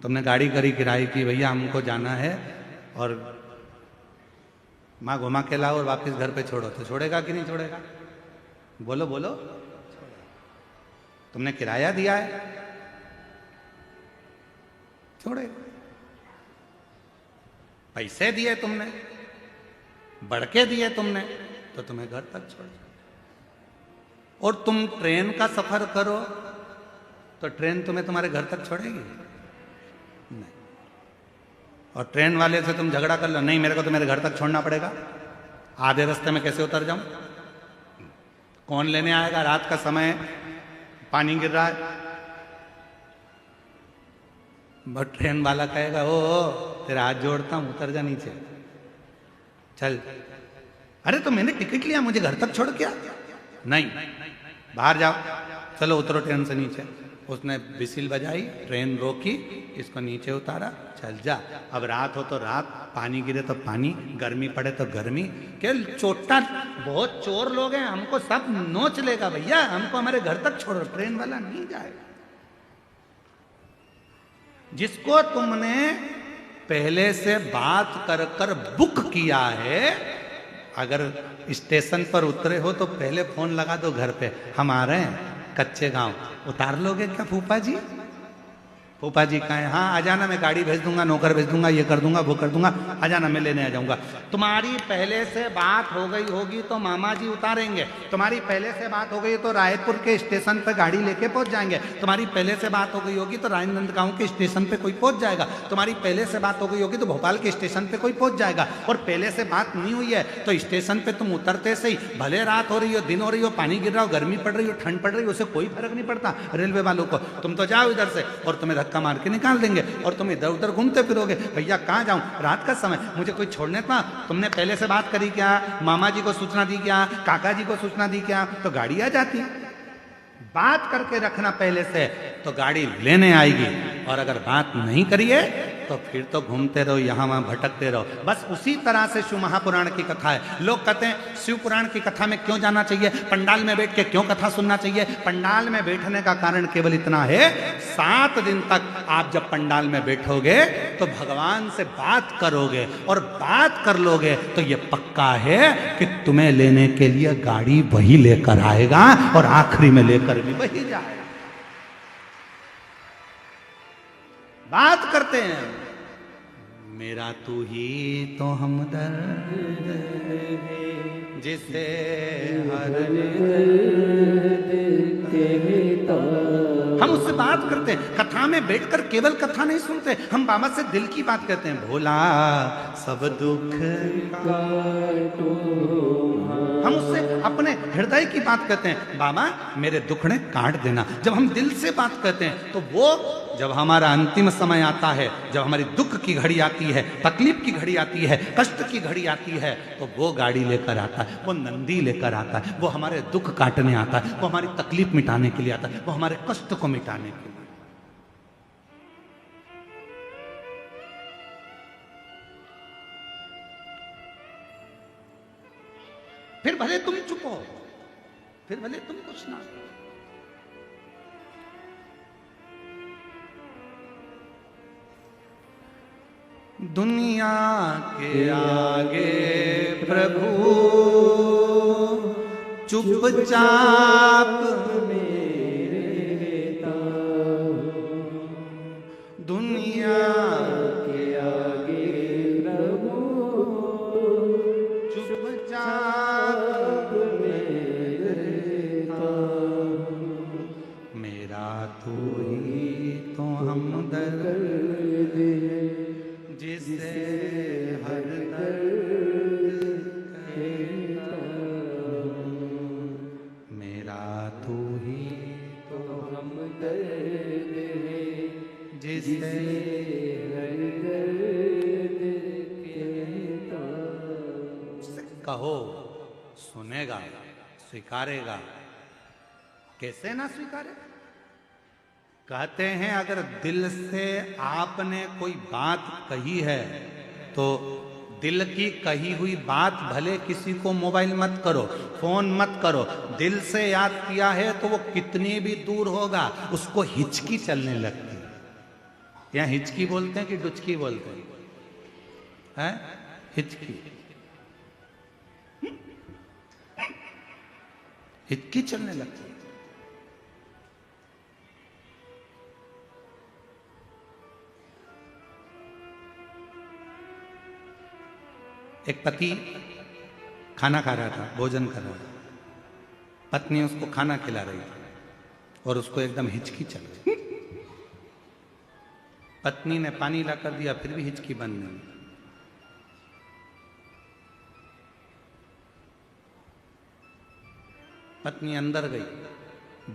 तुमने गाड़ी करी किराए की, भैया हमको जाना है और माँ घुमा के लाओ और वापस घर पे छोड़ो, तो छोड़ेगा कि नहीं छोड़ेगा? बोलो बोलो। तुमने किराया दिया है, छोड़ेगा। पैसे दिए तुमने, बढ़के दिए तुमने, तो तुम्हें घर तक छोड़। और तुम ट्रेन का सफर करो तो ट्रेन तुम्हें तुम्हारे घर तक छोड़ेगी? नहीं। और ट्रेन वाले से तुम झगड़ा कर लो, नहीं मेरे को तो मेरे घर तक छोड़ना पड़ेगा, आधे रास्ते में कैसे उतर जाऊं? कौन लेने आएगा? रात का समय, पानी गिर रहा है, बट ट्रेन वाला कहेगा ओ तेरा हाथ जोड़ता हूं, उतर जा नीचे, चल। अरे तो मैंने टिकट लिया, मुझे घर तक छोड़ क्या? नहीं, बाहर जाओ, चलो उतरो ट्रेन से नीचे। उसने बिसिल बजाई, ट्रेन रोकी, इसको नीचे उतारा, चल जा। अब रात हो तो रात, पानी गिरे तो पानी, गर्मी पड़े तो गर्मी। क्या चोटा, बहुत चोर लोग हैं, हमको सब नोच लेगा भैया, हमको हमारे घर तक छोड़ो, ट्रेन वाला नहीं जाएगा। जिसको तुमने पहले से बात कर कर बुक किया है, अगर स्टेशन पर उतरे हो तो पहले फोन लगा दो घर पे, हम आ रहे हैं कच्चे गांव, उतार लोगे क्या फूफा जी? फूफा जी कहें हाँ आ जाना, मैं गाड़ी भेज दूंगा, नौकर भेज दूंगा, ये कर दूंगा, वो कर दूंगा, आ जाना, मैं लेने आ जाऊंगा। तुम्हारी पहले से बात हो गई होगी तो मामा जी उतारेंगे, तुम्हारी पहले से बात हो गई तो रायपुर के स्टेशन पर गाड़ी लेके पहुंच जाएंगे, तुम्हारी पहले से बात हो गई होगी तो राजनांदगांव के स्टेशन पे कोई पहुंच जाएगा, तुम्हारी पहले से बात हो गई होगी तो भोपाल के स्टेशन पे कोई पहुंच जाएगा। और पहले से बात नहीं हुई है तो स्टेशन पे तुम उतरते से ही, भले रात हो रही हो, दिन हो रही हो, पानी गिर रहा हो, गर्मी पड़ रही हो, ठंड पड़ रही हो, उससे कोई फर्क नहीं पड़ता रेलवे वालों को। तुम तो जाओ इधर से और तुम्हें धक्का मार के निकाल देंगे और तुम इधर उधर घूमते फिरोगे, भैया कहाँ जाऊं, रात का समय, मुझे कोई छोड़ने था। तुमने पहले से बात करी क्या? मामा जी को सूचना दी क्या? काका जी को सूचना दी क्या? तो गाड़ी आ जाती। बात करके रखना पहले से, तो गाड़ी लेने आएगी। और अगर बात नहीं करिए तो फिर तो घूमते रहो, यहाँ वहाँ भटकते रहो। बस उसी तरह से शिव महापुराण की कथा है। लोग कहते हैं शिव पुराण की कथा में क्यों जाना चाहिए, पंडाल में बैठ के क्यों कथा सुनना चाहिए। पंडाल में बैठने का कारण केवल इतना है, 7 दिन तक आप जब पंडाल में बैठोगे तो भगवान से बात करोगे, और बात कर लोगे तो ये पक्का है कि तुम्हें लेने के लिए गाड़ी वही लेकर आएगा और आखिरी में लेकर भी वही जाएगा। बात करते हैं, मेरा तू ही तो हमदर्द है जिसे हर हम उससे बात करते हैं। कथा में बैठकर केवल कथा नहीं सुनते, हम बाबा से दिल की बात करते हैं। भोला सब दुख काटो, हम उससे अपने हृदय की बात करते हैं। बाबा मेरे दुखड़े काट देना। जब हम दिल से बात करते हैं तो वो जब हमारा अंतिम समय आता है, जब हमारी दुख की घड़ी आती है, तकलीफ की घड़ी आती है, कष्ट की घड़ी आती है, तो वो गाड़ी लेकर आता है, वो नंदी लेकर आता है, वो हमारे दुख काटने आता है, वो हमारी तकलीफ मिटाने के लिए आता है, वो हमारे कष्ट को मिटाने के लिए। फिर भले तुम चुप हो, फिर भले तुम कुछ ना। दुनिया के आगे प्रभु चुपचाप मेरे दुनिया के आगे प्रभु चुपचाप मेरा तू ही तो हमदर्द है जिसे हर दर्द कहता हूँ। मेरा तू ही तो हमदर्द है जिसे हर दर्द कहता हूँ। कहो सुनेगा, स्वीकारेगा। कैसे ना स्वीकारे? कहते हैं अगर दिल से आपने कोई बात कही है तो दिल की कही हुई बात भले किसी को मोबाइल मत करो, फोन मत करो, दिल से याद किया है तो वो कितनी भी दूर होगा उसको हिचकी चलने लगती है। यहाँ हिचकी बोलते हैं कि डुचकी बोलते हैं? हिचकी, हिचकी चलने लगती है। एक पति खाना खा रहा था, भोजन कर रहा था, पत्नी उसको खाना खिला रही थी और उसको एकदम हिचकी चल गई। पत्नी ने पानी ला कर दिया, फिर भी हिचकी बंद नहीं। पत्नी अंदर गई,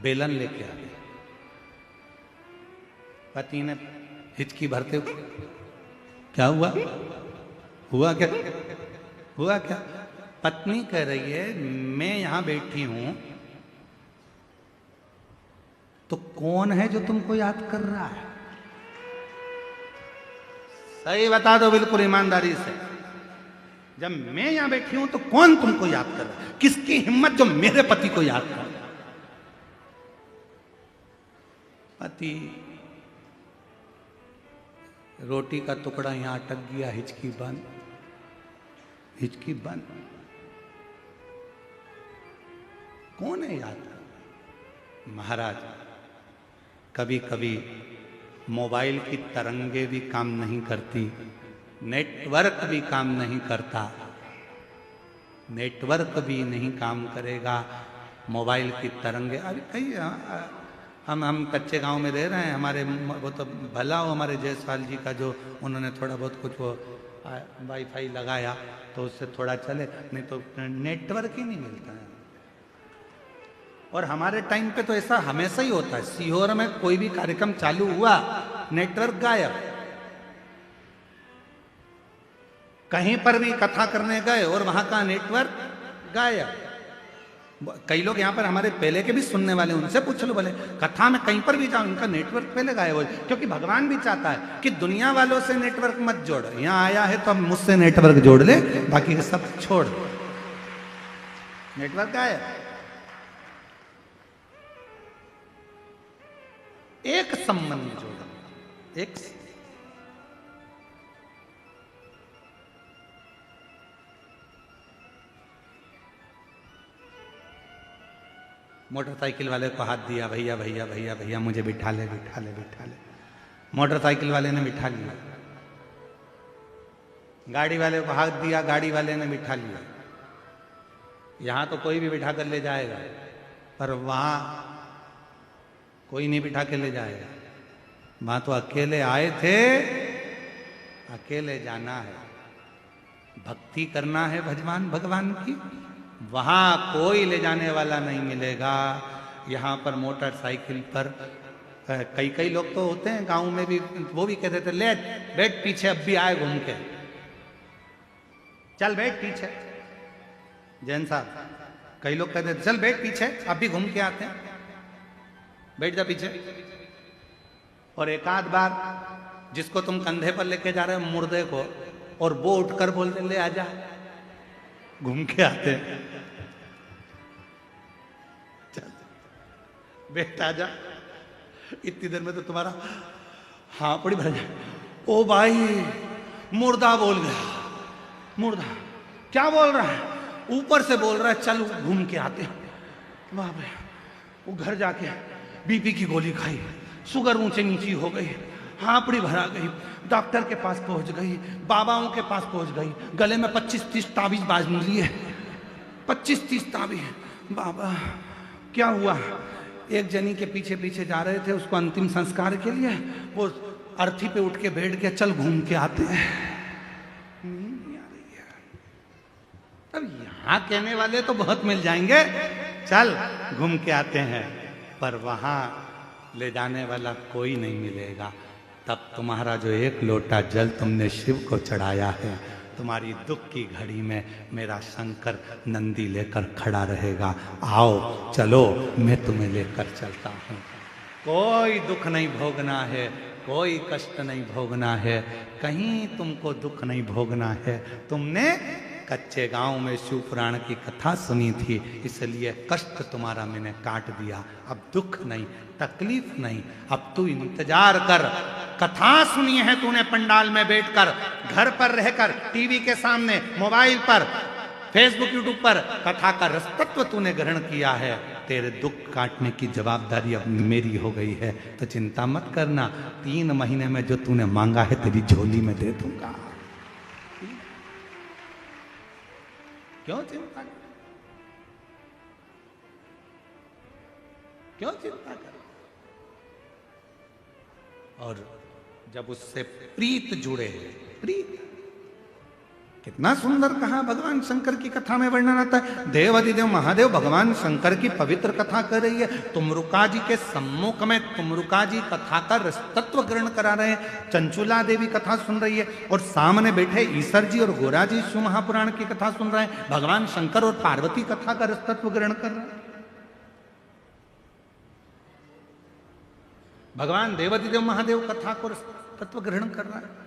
बेलन लेके आ गई। पति ने हिचकी भरते हुए, क्या हुआ? हुआ क्या? हुआ क्या? पत्नी कह रही है मैं यहां बैठी हूं तो कौन है जो तुमको याद कर रहा है? सही बता दो बिल्कुल ईमानदारी से। जब मैं यहां बैठी हूं तो कौन तुमको याद कर रहा है? किसकी हिम्मत जो मेरे पति को याद कर रहा है? पति रोटी का टुकड़ा यहां अटक गया, हिचकी बंद, हिचकी बंद। कौन है याद? महाराज कभी कभी मोबाइल की तरंगे भी काम नहीं करती, नेटवर्क भी काम नहीं करता। नेटवर्क भी नहीं काम करेगा, मोबाइल की तरंगे। अभी कई हम कच्चे गांव में रह रहे हैं, हमारे वो तो भला हो हमारे जयसवाल जी का जो उन्होंने थोड़ा बहुत कुछ वो वाईफाई लगाया तो उससे थोड़ा चले, नहीं तो नेटवर्क ही नहीं मिलता है। और हमारे टाइम पे तो ऐसा हमेशा ही होता है, सीहोर में कोई भी कार्यक्रम चालू हुआ नेटवर्क गायब। कहीं पर भी कथा करने गए और वहां का नेटवर्क गायब। कई लोग यहाँ पर हमारे पहले के भी सुनने वाले, उनसे पूछ लो, बोले कथा में कहीं पर भी जाओ इनका नेटवर्क पहले गायब हो, क्योंकि भगवान भी चाहता है कि दुनिया वालों से नेटवर्क मत जोड़, यहाँ आया है तो अब मुझसे नेटवर्क जोड़ ले, बाकी के सब छोड़, नेटवर्क गायब। एक संबंध जोड़ो, एक मोटरसाइकिल वाले को हाथ दिया, भैया भैया भैया भैया मुझे बिठा ले बिठा ले बिठा ले, मोटरसाइकिल वाले ने बिठा लिया। गाड़ी वाले को हाथ दिया, गाड़ी वाले ने बिठा लिया। यहां तो कोई भी बिठा कर ले जाएगा, पर वहां कोई नहीं बिठा के ले जाएगा। वहां तो अकेले आए थे, अकेले जाना है, भक्ति करना है भगवान भगवान की, वहां कोई ले जाने वाला नहीं मिलेगा। यहाँ पर मोटरसाइकिल पर कई कई लोग तो होते हैं गांव में भी, वो भी कहते थे ले बैठ पीछे, अब भी आए घूम के, चल बैठ पीछे। जैन साहब, कई लोग कहते थे चल बैठ पीछे, अब भी घूम के आते हैं, बैठ जा पीछे। और एक आध बार जिसको तुम कंधे पर लेके जा रहे हो मुर्दे को, और वो उठकर बोलते ले आजा, घूम के आते हैं, चल बैठ आजा, इतनी देर में तो तुम्हारा हाँ पड़ी भर जाए। ओ भाई मुर्दा बोल गया, मुर्दा क्या बोल रहा है, ऊपर से बोल रहा है चल घूम के आते हैं। वाह भाई, वो घर जाके बीपी की गोली खाई, शुगर ऊंचे नीची हो गई, हापड़ी भरा गई, डॉक्टर के पास पहुंच गई, बाबाओं के पास पहुंच गई, गले में 25-30 ताबीज बांध लिए, 25-30 ताबीज। बाबा क्या हुआ, एक जनी के पीछे पीछे जा रहे थे उसको अंतिम संस्कार के लिए, वो अर्थी पे उठ के बैठ गया, चल घूम के आते हैं। अब यहां कहने वाले तो बहुत मिल जाएंगे, चल घूम के आते हैं, पर वहां ले जाने वाला कोई नहीं मिलेगा। तब तुम्हारा जो एक लोटा जल तुमने शिव को चढ़ाया है, तुम्हारी दुख की घड़ी में मेरा शंकर नंदी लेकर खड़ा रहेगा। आओ चलो, मैं तुम्हें लेकर चलता हूँ। कोई दुख नहीं भोगना है, कोई कष्ट नहीं भोगना है, कहीं तुमको दुख नहीं भोगना है। तुमने कच्चे गांव में शिव पुराण की कथा सुनी थी, इसलिए कष्ट तुम्हारा मैंने काट दिया। अब दुख नहीं, तकलीफ नहीं, अब तू इंतजार कर। कथा सुनी है तूने पंडाल में बैठकर, घर पर रहकर, टीवी के सामने, मोबाइल पर, फेसबुक यूट्यूब पर, कथा का रसतत्व तूने ग्रहण किया है। तेरे दुख काटने की जवाबदारी अब मेरी हो गई है, तो चिंता मत करना, 3 महीने में जो तूने मांगा है तेरी झोली में दे दूंगा। क्यों चिंता कर, क्यों चिंता कर। और जब उससे प्रीत जुड़े, प्रीत कितना सुंदर कहा भगवान शंकर की कथा में वर्णन आता है। देवाधिदेव महादेव भगवान शंकर की पवित्र कथा कर रही है, तुमरुका जी के सम्मुख में तुमरुका जी कथा का रसतत्व ग्रहण करा रहे हैं। चंचुला देवी कथा सुन रही है और सामने बैठे ईश्वर जी और गोरा जी शिव महापुराण की कथा सुन रहे हैं। भगवान शंकर और पार्वती कथा का रसतत्व ग्रहण कर रहे हैं। भगवान देवाधिदेव महादेव कथा को तत्व ग्रहण कर रहा है।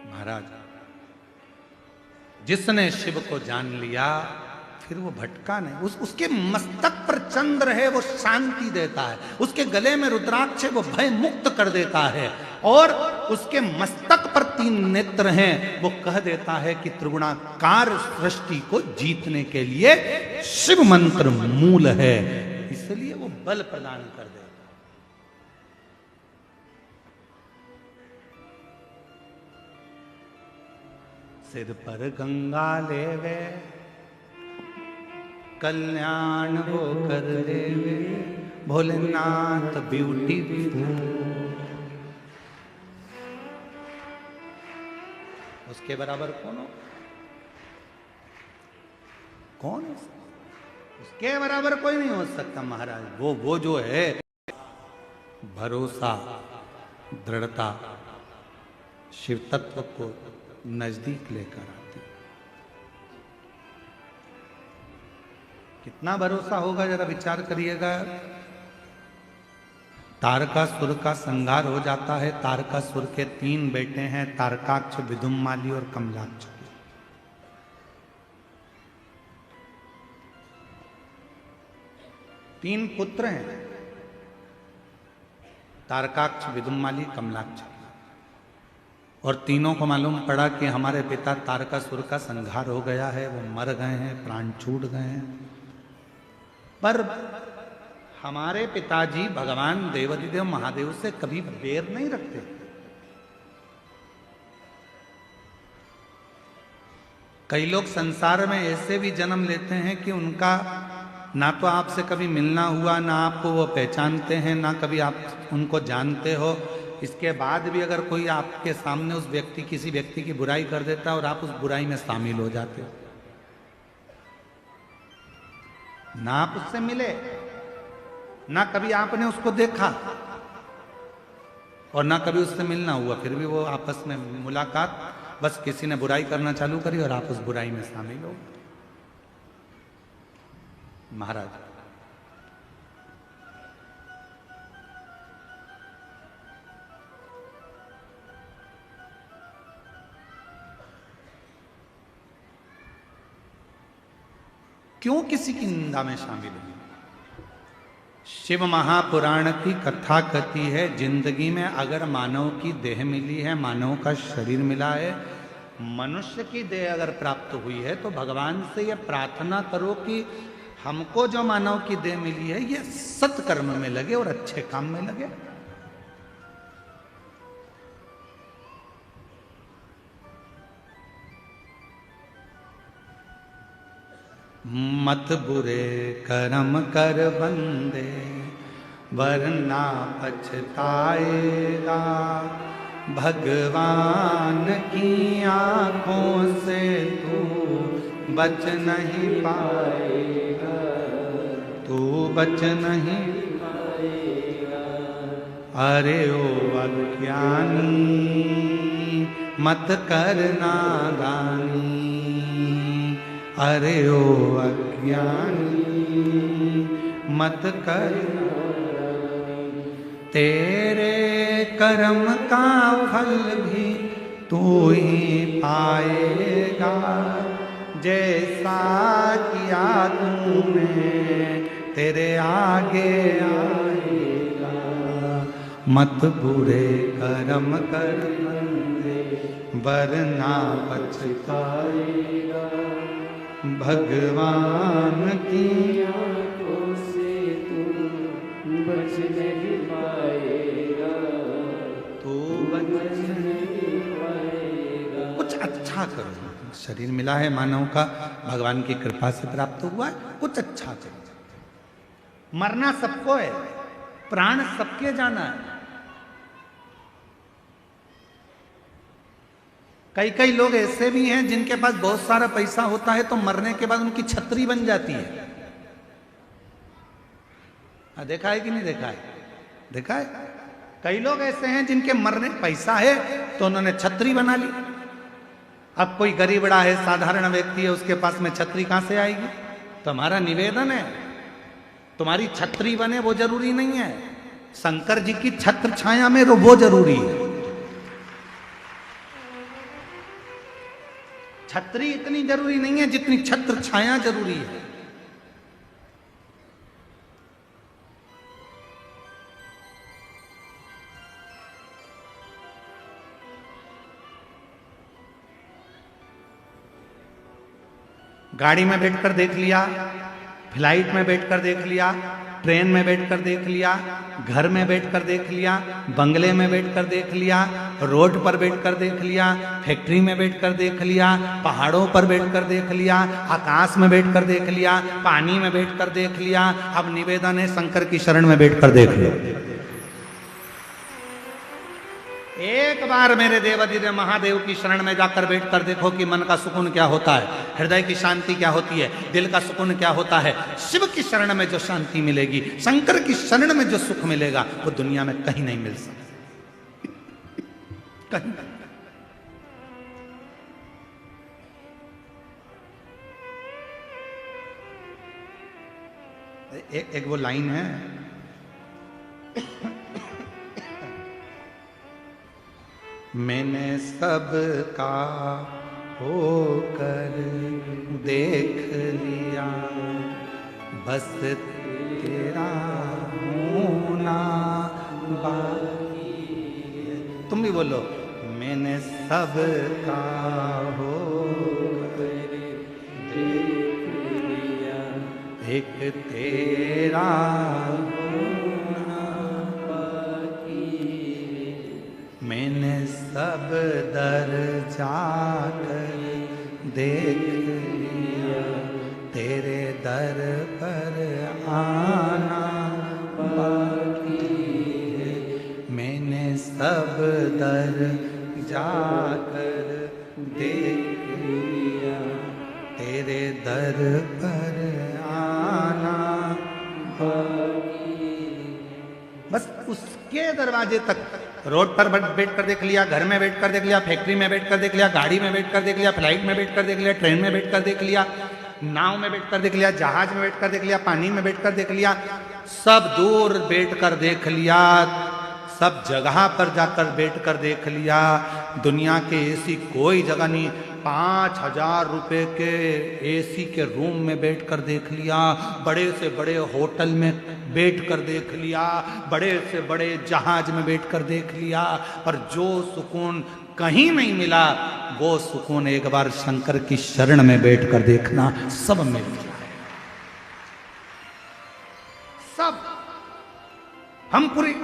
महाराज, जिसने शिव को जान लिया फिर वो भटका नहीं। उसके मस्तक पर चंद्र है, वो शांति देता है। उसके गले में रुद्राक्ष है, वो भय मुक्त कर देता है। और उसके मस्तक पर 3 नेत्र हैं, वो कह देता है कि त्रिगुणाकार सृष्टि को जीतने के लिए शिव मंत्र मूल है, इसलिए वो बल प्रदान कर देता है। सिर पर गंगा लेवे, कल्याण वो कर देवे, भोलेनाथ ब्यूटीफुल। उसके बराबर कौन हो? कौन है? उसके बराबर कोई नहीं हो सकता महाराज। वो जो है भरोसा, दृढ़ता, शिव तत्व को नजदीक लेकर आती। कितना भरोसा होगा, जरा विचार करिएगा। तारकासुर का संहार हो जाता है। तारकासुर के 3 बेटे हैं, तारकाक्ष, विदुम्माली और कमलाक्ष। 3 पुत्र हैं, तारकाक्ष, विदुम्माली, कमलाक्ष। और तीनों को मालूम पड़ा कि हमारे पिता तारकासुर का संहार हो गया है, वो मर गए हैं, प्राण छूट गए हैं। पर हमारे पिताजी भगवान देवाधिदेव महादेव से कभी बैर नहीं रखते। कई लोग संसार में ऐसे भी जन्म लेते हैं कि उनका ना तो आपसे कभी मिलना हुआ, ना आपको वो पहचानते हैं, ना कभी आप उनको जानते हो। इसके बाद भी अगर कोई आपके सामने उस व्यक्ति, किसी व्यक्ति की बुराई कर देता है और आप उस बुराई में शामिल हो जाते हो। ना आप उससे मिले, ना कभी आपने उसको देखा और ना कभी उससे मिलना हुआ, फिर भी वो आपस में मुलाकात, बस किसी ने बुराई करना चालू करी और आप उस बुराई में शामिल हो। महाराज, क्यों किसी की निंदा में शामिल हुए? शिव महापुराण की कथा कहती है, जिंदगी में अगर मानव की देह मिली है, मानव का शरीर मिला है, मनुष्य की देह अगर प्राप्त हुई है, तो भगवान से यह प्रार्थना करो कि हमको जो मानव की देह मिली है ये सत्कर्म में लगे और अच्छे काम में लगे। मत बुरे कर्म कर बंदे, वरना पछताएगा। भगवान की आंखों से तू बच नहीं पाएगा, तू बच नहीं पाएगा। अरे ओ अज्ञानी, मत करना दानी। अरे ओ अज्ञानी, मत करना। तेरे कर्म का फल भी तू ही पाएगा, जैसा किया तूने तेरे आगे आएगा। मत बुरे कर्म कर बंदे, वरना पछताएगा। भगवान की आंखों से तू बच नहीं पाएगा, तू बच नहीं पाएगा। कुछ अच्छा करो। शरीर मिला है मानव का, भगवान की कृपा से प्राप्त हुआ है, कुछ अच्छा करो। मरना सबको है, प्राण सबके जाना है। कई कई लोग ऐसे भी हैं जिनके पास बहुत सारा पैसा होता है तो मरने के बाद उनकी छतरी बन जाती है। देखा है कि नहीं देखा है? देखा है। कई लोग ऐसे हैं जिनके मरने पैसा है तो उन्होंने छतरी बना ली। अब कोई गरीबड़ा है, साधारण व्यक्ति है, उसके पास में छतरी कहां से आएगी? तो हमारा निवेदन है, तुम्हारी छतरी बने वो जरूरी नहीं है, शंकर जी की छत्र छाया में वो जरूरी है। छतरी इतनी जरूरी नहीं है जितनी छत्र छाया जरूरी है। गाड़ी में बैठकर देख लिया, फ्लाइट में बैठकर देख लिया, ट्रेन में बैठकर देख लिया, घर में बैठकर देख लिया, बंगले में बैठकर देख लिया, रोड पर बैठकर देख लिया, फैक्ट्री में बैठकर देख लिया, पहाड़ों पर बैठकर देख लिया, आकाश में बैठकर देख लिया, पानी में बैठकर देख लिया। अब निवेदन है, शंकर की शरण में बैठकर देख लो। एक बार मेरे देवाधिदेव महादेव की शरण में जाकर बैठकर देखो कि मन का सुकून क्या होता है, हृदय की शांति क्या होती है, दिल का सुकून क्या होता है। शिव की शरण में जो शांति मिलेगी, शंकर की शरण में जो सुख मिलेगा, वो दुनिया में कहीं नहीं मिल सकता, कहीं। एक वो लाइन है, मैंने सबका होकर देख लिया, बस तेरा होना बाकी है। तुम भी बोलो, मैंने सबका होकर देख लिया, एक तेरा होना बाकी है। मैंने सब दर जाकर देख लिया, तेरे दर पर आना बाकी है। मैंने सब दर जाकर देख लिया, तेरे दर पर आना बाकी है। बस उसके दरवाजे तक, रोड पर बैठ कर देख लिया, घर में बैठ कर देख लिया, फैक्ट्री में बैठ कर देख लिया, गाड़ी में बैठ कर देख लिया, फ्लाइट में बैठ कर देख लिया, ट्रेन में बैठ कर देख लिया, नाव में बैठ कर देख लिया, जहाज में बैठ कर देख लिया, पानी में बैठ कर देख लिया, सब दूर बैठ कर देख लिया, सब जगह पर जाकर बैठ कर देख लिया। दुनिया के ऐसी कोई जगह नहीं, 5,000 रुपए के एसी के रूम में बैठ कर देख लिया, बड़े से बड़े होटल में बैठ कर देख लिया, बड़े से बड़े जहाज में बैठ कर देख लिया, पर जो सुकून कहीं नहीं मिला, वो सुकून एक बार शंकर की शरण में बैठ कर देखना, सब मिल जाए। सब हम पूरी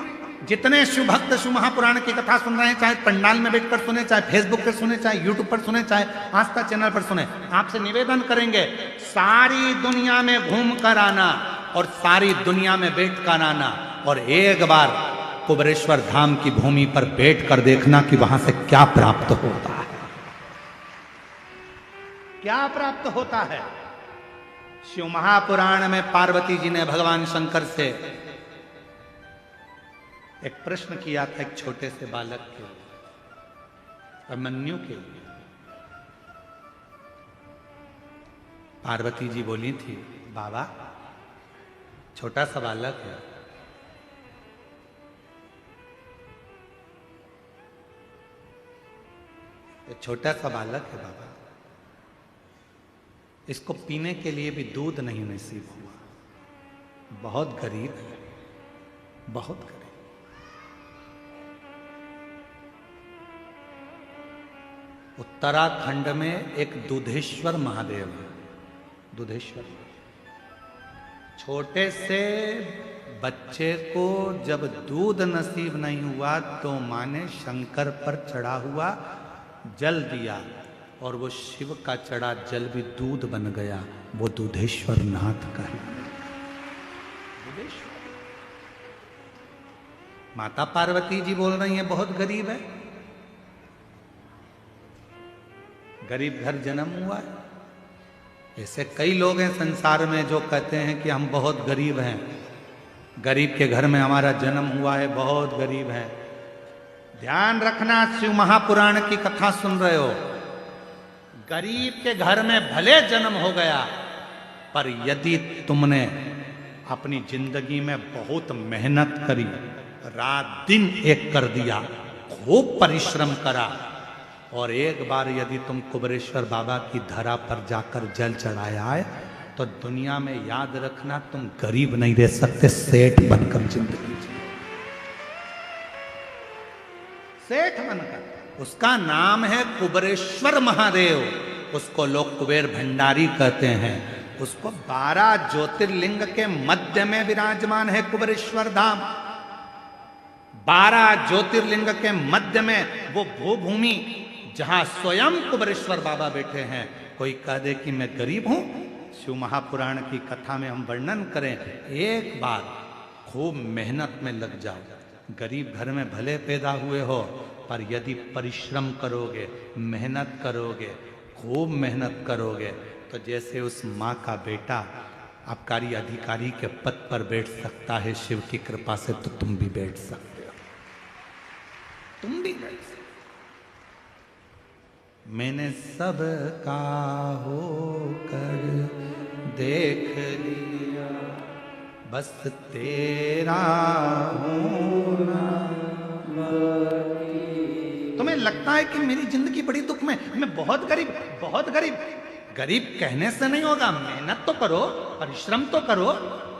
जितने शिव भक्त शिव महापुराण की कथा सुन रहे हैं, चाहे पंडाल में बैठकर सुने, चाहे फेसबुक पर सुने, चाहे यूट्यूब पर सुने, चाहे आस्था चैनल पर सुने, आपसे निवेदन करेंगे, सारी दुनिया में घूम कर आना और सारी दुनिया में बैठ कर आना, और एक बार कुबेरेश्वर धाम की भूमि पर बैठ कर देखना कि वहां से क्या प्राप्त होता है, क्या प्राप्त होता है। शिव महापुराण में पार्वती जी ने भगवान शंकर से एक प्रश्न किया था, एक छोटे से बालक के लिए, अभिमन्यु के लिए। पार्वती जी बोली थी, बाबा छोटा सा बालक है, छोटा सा बालक है बाबा, इसको पीने के लिए भी दूध नहीं नसीब हुआ, बहुत गरीब है, बहुत गरीब। उत्तराखंड में एक दुधेश्वर महादेव है, दुधेश्वर। छोटे से बच्चे को जब दूध नसीब नहीं हुआ तो माँ ने शंकर पर चढ़ा हुआ जल दिया, और वो शिव का चढ़ा जल भी दूध बन गया, वो दुधेश्वर नाथ का है। दुधेश्वर। माता पार्वती जी बोल रही हैं बहुत गरीब है, गरीब घर जन्म हुआ है। ऐसे कई लोग हैं संसार में जो कहते हैं कि हम बहुत गरीब हैं, गरीब के घर में हमारा जन्म हुआ है, बहुत गरीब हैं। ध्यान रखना, शिव महापुराण की कथा सुन रहे हो, गरीब के घर में भले जन्म हो गया, पर यदि तुमने अपनी जिंदगी में बहुत मेहनत करी, रात दिन एक कर दिया, खूब परिश्रम करा, और एक बार यदि तुम कुबेरेश्वर बाबा की धरा पर जाकर जल चढ़ाया है, तो दुनिया में याद रखना, तुम गरीब नहीं रह सकते, सेठ बनकर जिंदगी जी, सेठ बनकर। उसका नाम है कुबेरेश्वर महादेव, उसको लोग कुबेर भंडारी कहते हैं। उसको 12 ज्योतिर्लिंग के मध्य में विराजमान है कुबेरेश्वर धाम। 12 ज्योतिर्लिंग के मध्य में वो भूभूमि जहां स्वयं कुबेरेश्वर बाबा बैठे हैं। कोई कह दे कि मैं गरीब हूं, शिव महापुराण की कथा में हम वर्णन करें, एक बार खूब मेहनत में लग जाओ। गरीब घर में भले पैदा हुए हो, पर यदि परिश्रम करोगे, मेहनत करोगे, खूब मेहनत करोगे, तो जैसे उस माँ का बेटा आबकारी अधिकारी के पद पर बैठ सकता है शिव की कृपा से, तो तुम भी बैठ सकते हो, तुम भी बैठ सकते। मैंने सब का होकर देख लिया, बस तेरा होना। तुम्हें लगता है कि मेरी जिंदगी बड़ी दुख में, मैं बहुत गरीब, बहुत गरीब। गरीब कहने से नहीं होगा, मेहनत तो करो, परिश्रम तो करो।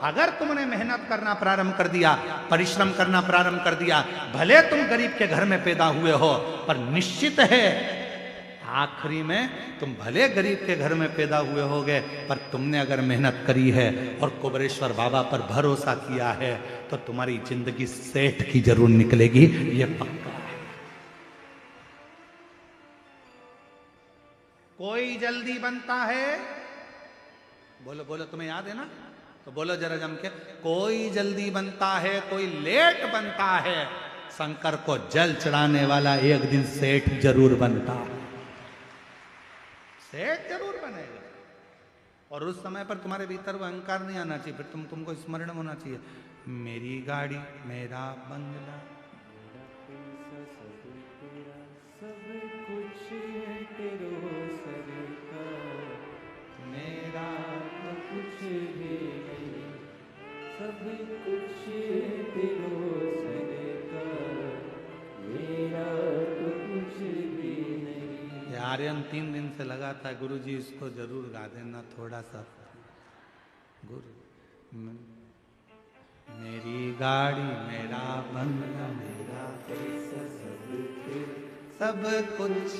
अगर तुमने मेहनत करना प्रारंभ कर दिया, परिश्रम करना प्रारंभ कर दिया, भले तुम गरीब के घर में पैदा हुए हो, पर निश्चित है आखिरी में तुम भले गरीब के घर में पैदा हुए होगे, पर तुमने अगर मेहनत करी है और कुबेरेश्वर बाबा पर भरोसा किया है, तो तुम्हारी जिंदगी सेठ की जरूर निकलेगी, ये पक्का है। कोई जल्दी बनता है, बोलो बोलो, तुम्हें याद है ना, तो बोलो जरा जम के, कोई जल्दी बनता है, कोई लेट बनता है, शंकर को जल चढ़ाने वाला एक दिन सेठ जरूर बनता है, सेठ जरूर बनेगा। और उस समय पर तुम्हारे भीतर वो अहंकार नहीं आना चाहिए, फिर तुमको स्मरण होना चाहिए, मेरी गाड़ी, मेरा बंगला, सब कुछ है तेरो सरकार, मेरा तो कुछ भी नहीं, सब कुछ है तेरो सरकार, मेरा तो कुछ भी नहीं। ये आर्यन 3 दिन से लगा था, गुरुजी इसको जरूर गा देना थोड़ा सा। गुरु, मेरी गाड़ी, मेरा बंगला, मेरा पैसा, सब कुछ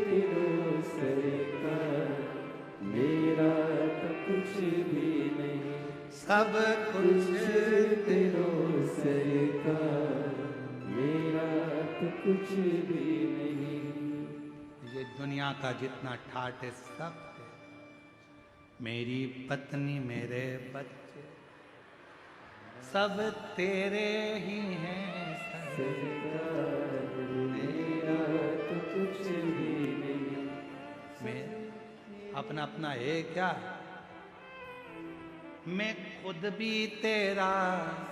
तेरो सरकार, मेरा तो कुछ भी नहीं, सब कुछ तेरो सरकार, मेरा तो कुछ भी नहीं। ये दुनिया का जितना ठाट है सब है। मेरी पत्नी, मेरे बच्चे, सब तेरे ही हैं सरकार, मेरा तो कुछ भी नहीं। मैं अपना अपना है क्या, मैं खुद भी तेरा,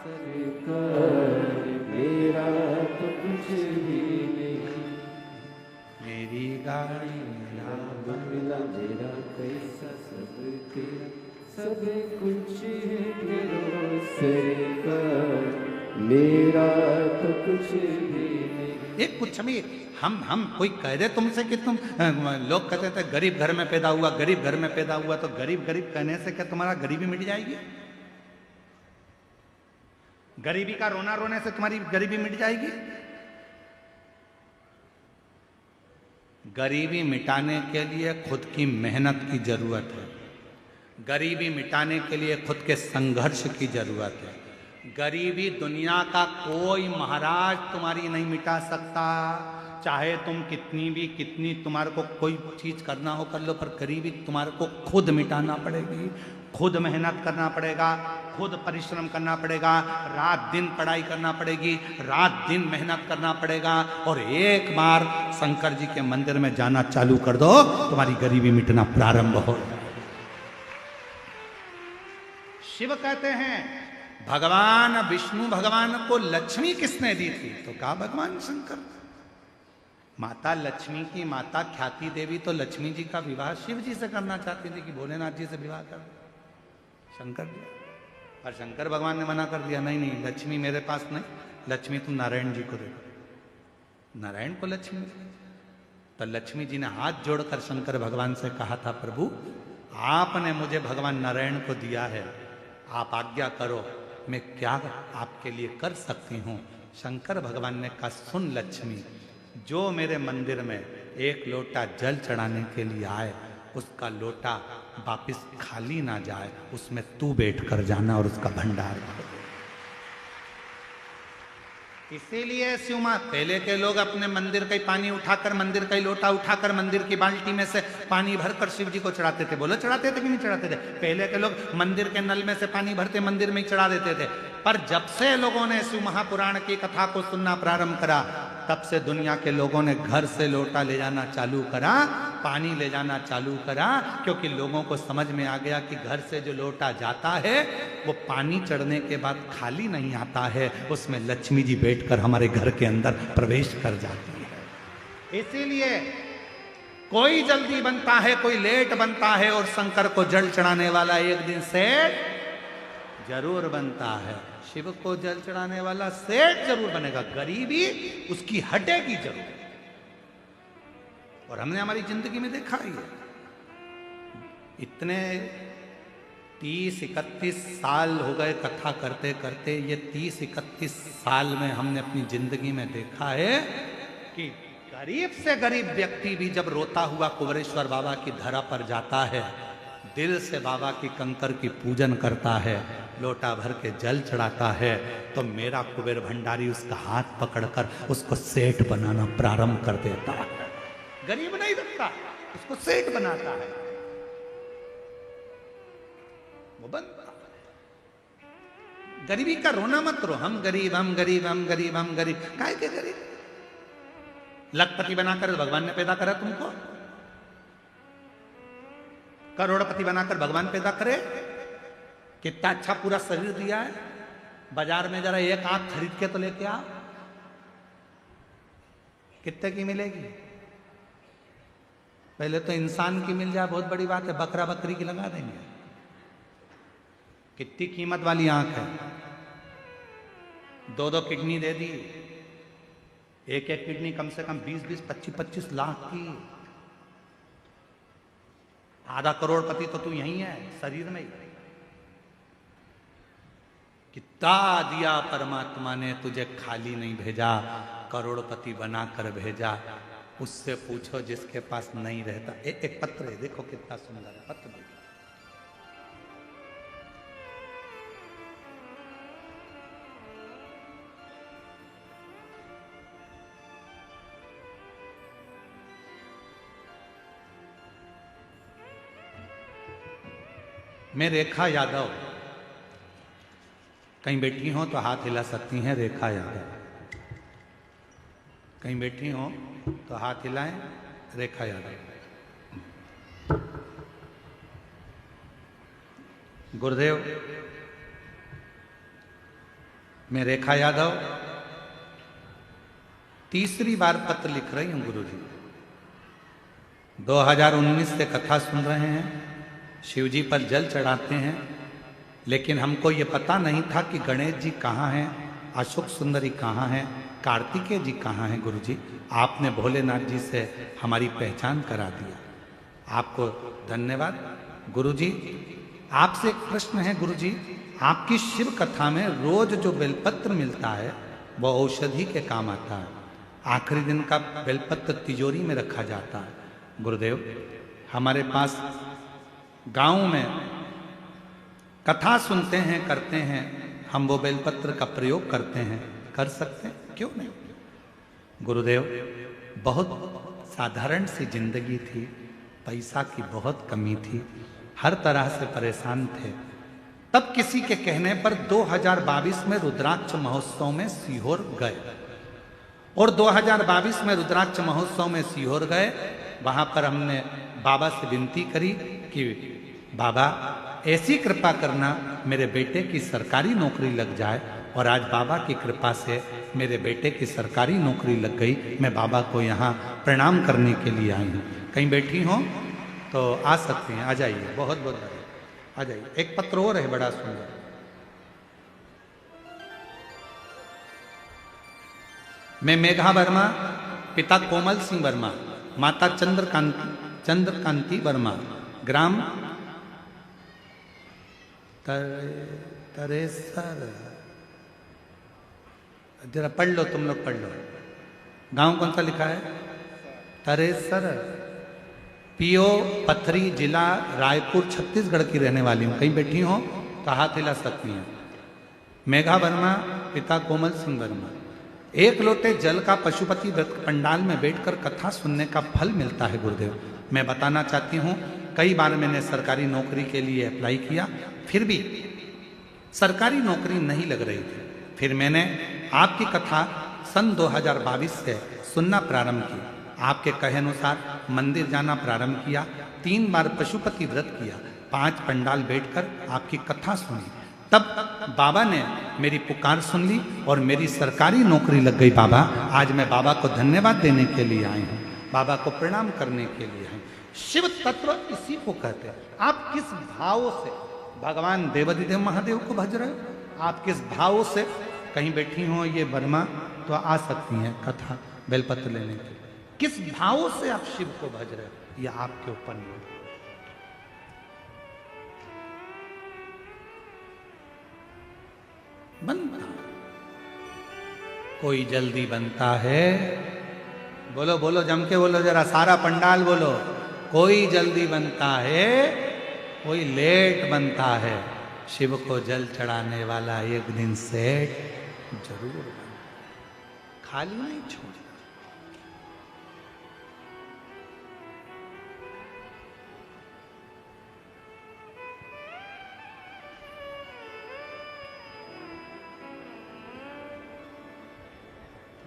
सरकार, मेरा तो कुछ भी नहीं। मेरी गाड़ी, मेरा बंगला, मेरा पैसा, सब तेरा, सब कुछ है तेरो सरकार, मेरा तो कुछ भी नहीं। एक कुछ भी हम कोई कह दे तुमसे कि तुम लोग कहते थे गरीब घर में पैदा हुआ, गरीब घर में पैदा हुआ, तो गरीब गरीब कहने से क्या तुम्हारा गरीबी मिट जाएगी? गरीबी का रोना रोने से तुम्हारी गरीबी मिट जाएगी? गरीबी मिटाने के लिए खुद की मेहनत की जरूरत है। गरीबी मिटाने के लिए खुद के संघर्ष की जरूरत है। गरीबी दुनिया का कोई महाराज तुम्हारी नहीं मिटा सकता, चाहे तुम कितनी तुम्हारे को कोई चीज करना हो कर लो, पर गरीबी तुम्हारे को खुद मिटाना पड़ेगी, खुद मेहनत करना पड़ेगा, खुद परिश्रम करना पड़ेगा, रात दिन पढ़ाई करना पड़ेगी, रात दिन मेहनत करना पड़ेगा। और एक बार शंकर जी के मंदिर में जाना चालू कर दो, तुम्हारी गरीबी मिटना प्रारंभ हो जाए। शिव कहते हैं भगवान विष्णु भगवान को लक्ष्मी किसने दी थी? तो कहा भगवान शंकर। माता लक्ष्मी की माता ख्याति देवी तो लक्ष्मी जी का विवाह शिव जी से करना चाहती थी कि भोलेनाथ जी से विवाह कर शंकर जी, पर शंकर भगवान ने मना कर दिया, नहीं नहीं लक्ष्मी मेरे पास नहीं, लक्ष्मी तुम नारायण जी को दे दो। नारायण को लक्ष्मी दे। तो लक्ष्मी जी ने हाथ जोड़कर शंकर भगवान से कहा था, प्रभु आपने मुझे भगवान नारायण को दिया है, आप आज्ञा करो मैं क्या आपके लिए कर सकती हूँ। शंकर भगवान ने कहा, सुन लक्ष्मी, जो मेरे मंदिर में एक लोटा जल चढ़ाने के लिए आए, उसका लोटा वापिस खाली ना जाए, उसमें तू बैठ कर जाना और उसका भंडार कर। इसीलिए शिव मां, पहले के लोग अपने मंदिर का ही पानी उठाकर, मंदिर का ही लोटा उठाकर मंदिर की बाल्टी में से पानी भरकर शिव जी को चढ़ाते थे। बोलो चढ़ाते थे कि नहीं चढ़ाते थे? पहले के लोग मंदिर के नल में से पानी भरते मंदिर में ही चढ़ा देते थे। पर जब से लोगों ने शिव महापुराण की कथा को सुनना प्रारंभ करा, तब से दुनिया के लोगों ने घर से लोटा ले जाना चालू करा, पानी ले जाना चालू करा, क्योंकि लोगों को समझ में आ गया कि घर से जो लोटा जाता है वो पानी चढ़ने के बाद खाली नहीं आता है, उसमें लक्ष्मी जी बैठकर हमारे घर के अंदर प्रवेश कर जाती है। इसीलिए कोई जल्दी बनता है, कोई लेट बनता है, और शंकर को जल चढ़ाने वाला एक दिन से जरूर बनता है। शिव को जल चढ़ाने वाला सेठ जरूर बनेगा, गरीबी उसकी हटेगी जरूर। और हमने हमारी जिंदगी में देखा ही है, इतने 30-31 साल हो गए कथा करते करते। ये 30-31 साल में हमने अपनी जिंदगी में देखा है कि गरीब से गरीब व्यक्ति भी जब रोता हुआ कुबेरेश्वर बाबा की धरा पर जाता है, दिल से बाबा की कंकर की पूजन करता है, लोटा भर के जल चढ़ाता है, तो मेरा कुबेर भंडारी उसका हाथ पकड़कर उसको सेठ बनाना प्रारंभ कर देता है। गरीब नहीं रखता, उसको सेठ बनाता है, वो बनता। गरीबी का रोना मत रो, हम गरीब हम गरीब हम गरीब हम गरीब। काहे के गरीब? लखपति बनाकर भगवान ने पैदा करा तुमको? करोड़पति बनाकर भगवान पैदा करे? कितना अच्छा पूरा शरीर दिया है। बाजार में जरा एक आंख खरीद के तो लेके आओ, कितने की मिलेगी? पहले तो इंसान की मिल जाए बहुत बड़ी बात है, बकरा बकरी की लगा देंगे। कितनी कीमत वाली आंख है, 2-2 किडनी दे दी, एक किडनी कम से कम 20-20, 25-25 लाख की। आधा करोड़पति तो तू यही है शरीर में ही। कितना दिया परमात्मा ने तुझे, खाली नहीं भेजा, करोड़पति बनाकर भेजा। उससे पूछो जिसके पास नहीं रहता। एक पत्र है, देखो कितना सुंदर है पत्र। देखो मैं रेखा यादव, कहीं बैठी हो तो हाथ हिला सकती हैं। रेखा यादव कहीं बैठी हो तो हाथ हिलाएं। रेखा यादव। गुरुदेव, मैं रेखा यादव तीसरी बार पत्र लिख रही हूं गुरुजी। 2019 से कथा सुन रहे हैं, शिव जी पर जल चढ़ाते हैं, लेकिन हमको ये पता नहीं था कि गणेश जी कहाँ हैं, अशोक सुंदरी कहाँ हैं, कार्तिकेय जी कहाँ हैं। गुरुजी, आपने भोलेनाथ जी से हमारी पहचान करा दिया, आपको धन्यवाद। गुरुजी, आपसे एक प्रश्न है गुरुजी, आपकी शिव कथा में रोज जो बेलपत्र मिलता है वो औषधि के काम आता है। आखिरी दिन का बेलपत्र तिजोरी में रखा जाता है। गुरुदेव, हमारे पास गांव में कथा सुनते हैं, करते हैं, हम वो बेलपत्र का प्रयोग करते हैं, कर सकते हैं, क्यों नहीं? गुरुदेव, बहुत साधारण सी जिंदगी थी, पैसा की बहुत कमी थी, हर तरह से परेशान थे। तब किसी के कहने पर 2022 में रुद्राक्ष महोत्सव में सीहोर गए, और 2022 में रुद्राक्ष महोत्सव में सीहोर गए। वहां पर हमने बाबा से विनती करी कि बाबा ऐसी कृपा करना मेरे बेटे की सरकारी नौकरी लग जाए, और आज बाबा की कृपा से मेरे बेटे की सरकारी नौकरी लग गई। मैं बाबा को यहाँ प्रणाम करने के लिए आई हूँ। कहीं बैठी हो तो आ सकती हैं, आ जाइए, बहुत बहुत आ जाइए। एक पत्र और है बड़ा सुंदर। मैं मेघा वर्मा, पिता कोमल सिंह वर्मा, माता चंद्रकांति वर्मा, ग्राम तरेसर, जरा पढ़ लो, तुम लोग पढ़ लो। गांव कौन सा लिखा है? तरेसर, पीओ पथरी, जिला रायपुर, छत्तीसगढ़ की रहने वाली हूँ। कहीं बैठी हो तो हाथ हिला सकती हैं। मेघा वर्मा, पिता कोमल सिंह वर्मा। एक लोटे जल का पशुपति पंडाल में बैठकर कथा सुनने का फल मिलता है गुरुदेव। मैं बताना चाहती हूँ, कई बार मैंने सरकारी नौकरी के लिए अप्लाई किया, फिर भी सरकारी नौकरी नहीं लग रही थी। फिर मैंने आपकी कथा सन 2022 से सुनना प्रारंभ की। आपके कहे अनुसार मंदिर जाना प्रारंभ किया, 3 बार पशुपति व्रत किया, 5 पंडाल बैठकर आपकी कथा सुनी। तब बाबा ने मेरी पुकार सुन ली और मेरी सरकारी नौकरी लग गई। बाबा, आज मैं बाबा को धन्यवाद देने के लिए आई हूँ, बाबा को प्रणाम करने के लिए आई हूँ। शिव तत्व इसी को कहते हैं। आप किस भाव से, भगवान देवाधिदेव महादेव को भज रहे हो। आप किस भाव से, कहीं बैठी हो ये वर्मा तो आ सकती हैं कथा बेलपत्र लेने के, किस भाव से आप शिव को भज रहे हो ये आपके ऊपर नहीं। बनता कोई जल्दी बनता है, बोलो बोलो जम के बोलो जरा, सारा पंडाल बोलो, कोई जल्दी बनता है कोई लेट बनता है। शिव को जल चढ़ाने वाला एक दिन सेठ जरूर बनता, खाली नहीं छोड़ता।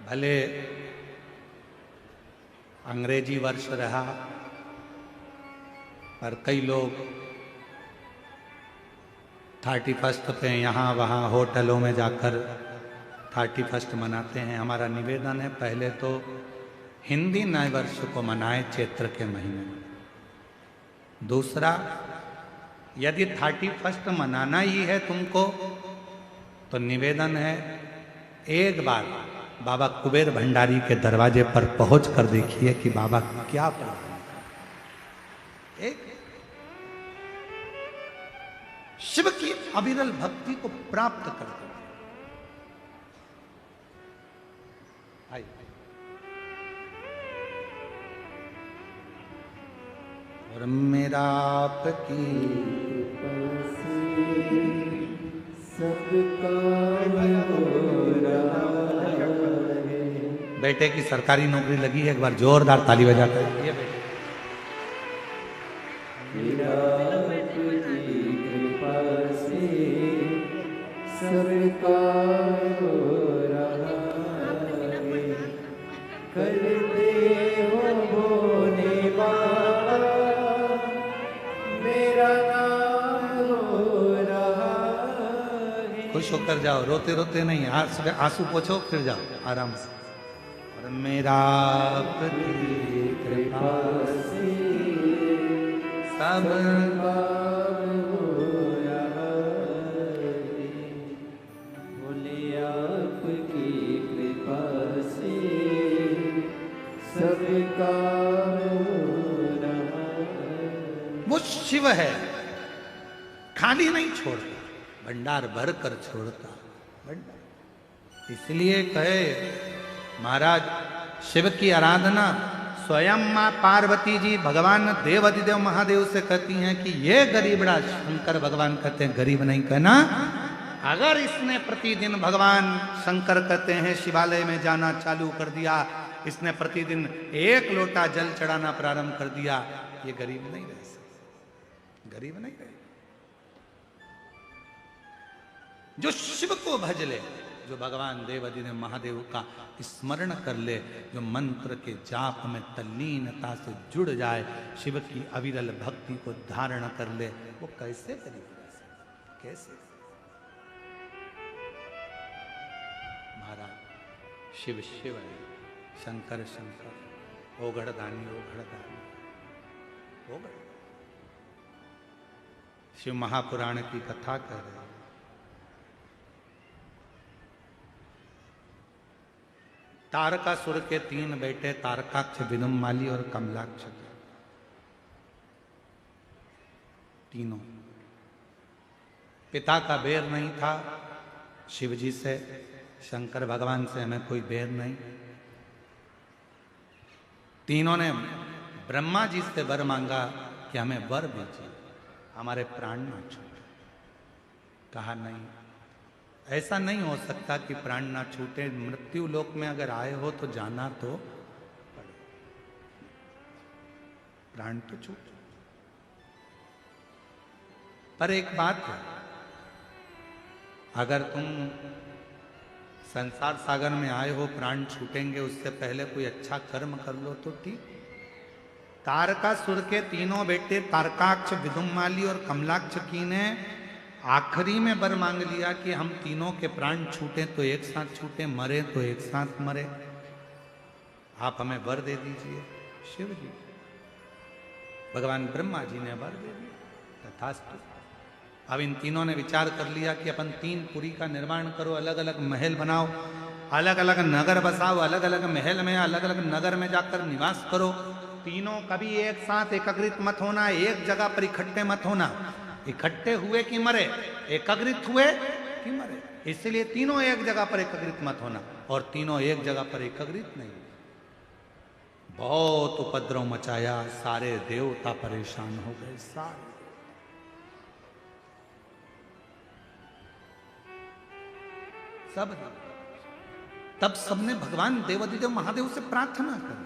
भले अंग्रेजी वर्ष रहा, पर कई लोग 31 पे यहाँ वहाँ होटलों में जाकर 31 मनाते हैं। हमारा निवेदन है पहले तो हिंदी नए वर्ष को मनाएं चैत्र के महीने में। दूसरा, यदि 31 मनाना ही है तुमको तो निवेदन है एक बार बाबा कुबेर भंडारी के दरवाजे पर पहुंच कर देखिए कि बाबा क्या प्रदान कर। एक शिव की अविरल भक्ति को प्राप्त करते हैं। और मेरा आपकी बेटे की सरकारी नौकरी लगी है, एक बार जोरदार ताली बजाकर ये बेटे खुश होकर जाओ, रोते रोते नहीं, आंसू पोछो फिर जाओ आराम से। और मेरा आपकी कृपा से सब बोले आपकी कृपा से सबका वो शिव है, खाली नहीं छोड़ता, भंडार भर कर छोड़ता भंडार। इसलिए कहे महाराज शिव की आराधना स्वयं मां पार्वती जी भगवान देवाधिदेव महादेव से कहती हैं कि ये गरीबड़ा, शंकर भगवान कहते हैं गरीब नहीं कहना। अगर इसने प्रतिदिन, भगवान शंकर कहते हैं शिवालय में जाना चालू कर दिया, इसने प्रतिदिन 1 लोटा जल चढ़ाना प्रारंभ कर दिया, ये गरीब नहीं रह सकता, गरीब नहीं रहे। जो शिव को भज ले, जो भगवान देवाधिदेव महादेव का स्मरण कर ले, जो मंत्र के जाप में तल्लीनता से जुड़ जाए, शिव की अविरल भक्ति को धारण कर ले, वो कैसे गरीब रह सकता, कैसे। महाराज शिव शिव है, शंकर शंकर, ओगढ़दानी ओगढ़दानी ओगढ़। शिव महापुराण की कथा कह रहे हैं। तारकासुर के 3 बेटे तारकाक्ष, विदुम्माली और कमलाक्ष, तीनों। पिता का बैर नहीं था शिव जी से, शंकर भगवान से हमें कोई बैर नहीं। तीनों ने ब्रह्मा जी से वर मांगा कि हमें वर दीजिए, हमारे प्राण ना छूटे। कहा नहीं, ऐसा नहीं हो सकता कि प्राण ना छूटे, मृत्यु लोक में अगर आए हो तो जाना तो पड़े, प्राण तो छूटे। पर एक बात है, अगर तुम संसार सागर में आए हो, प्राण छूटेंगे, उससे पहले कोई अच्छा कर्म कर लो तो ठीक। तारकासुर के 3 बेटे तारकाक्ष, विदुम्माली और कमलाक्ष की ने आखिरी में वर मांग लिया कि हम तीनों के प्राण छूटे तो एक साथ छूटे, मरे तो एक साथ मरे, आप हमें वर दे दीजिए। शिव जी, भगवान ब्रह्मा जी ने वर दे दिया, तथास्तु। अब इन तीनों ने विचार कर लिया कि अपन 3 पुरी का निर्माण करो, अलग अलग महल बनाओ, अलग अलग नगर बसाओ, अलग अलग महल में अलग अलग नगर में जाकर निवास करो। तीनों कभी एक साथ एकत्रित मत होना, एक जगह पर इकट्ठे मत होना। इकट्ठे हुए कि मरे, एकत्रित हुए कि मरे, इसलिए तीनों एक जगह पर एकत्रित मत होना। और तीनों एक जगह पर एकत्रित नहीं, बहुत उपद्रव मचाया, सारे देवता परेशान हो गए, सारे। सब तब सबने भगवान देवादिदेव महादेव से प्रार्थना करी,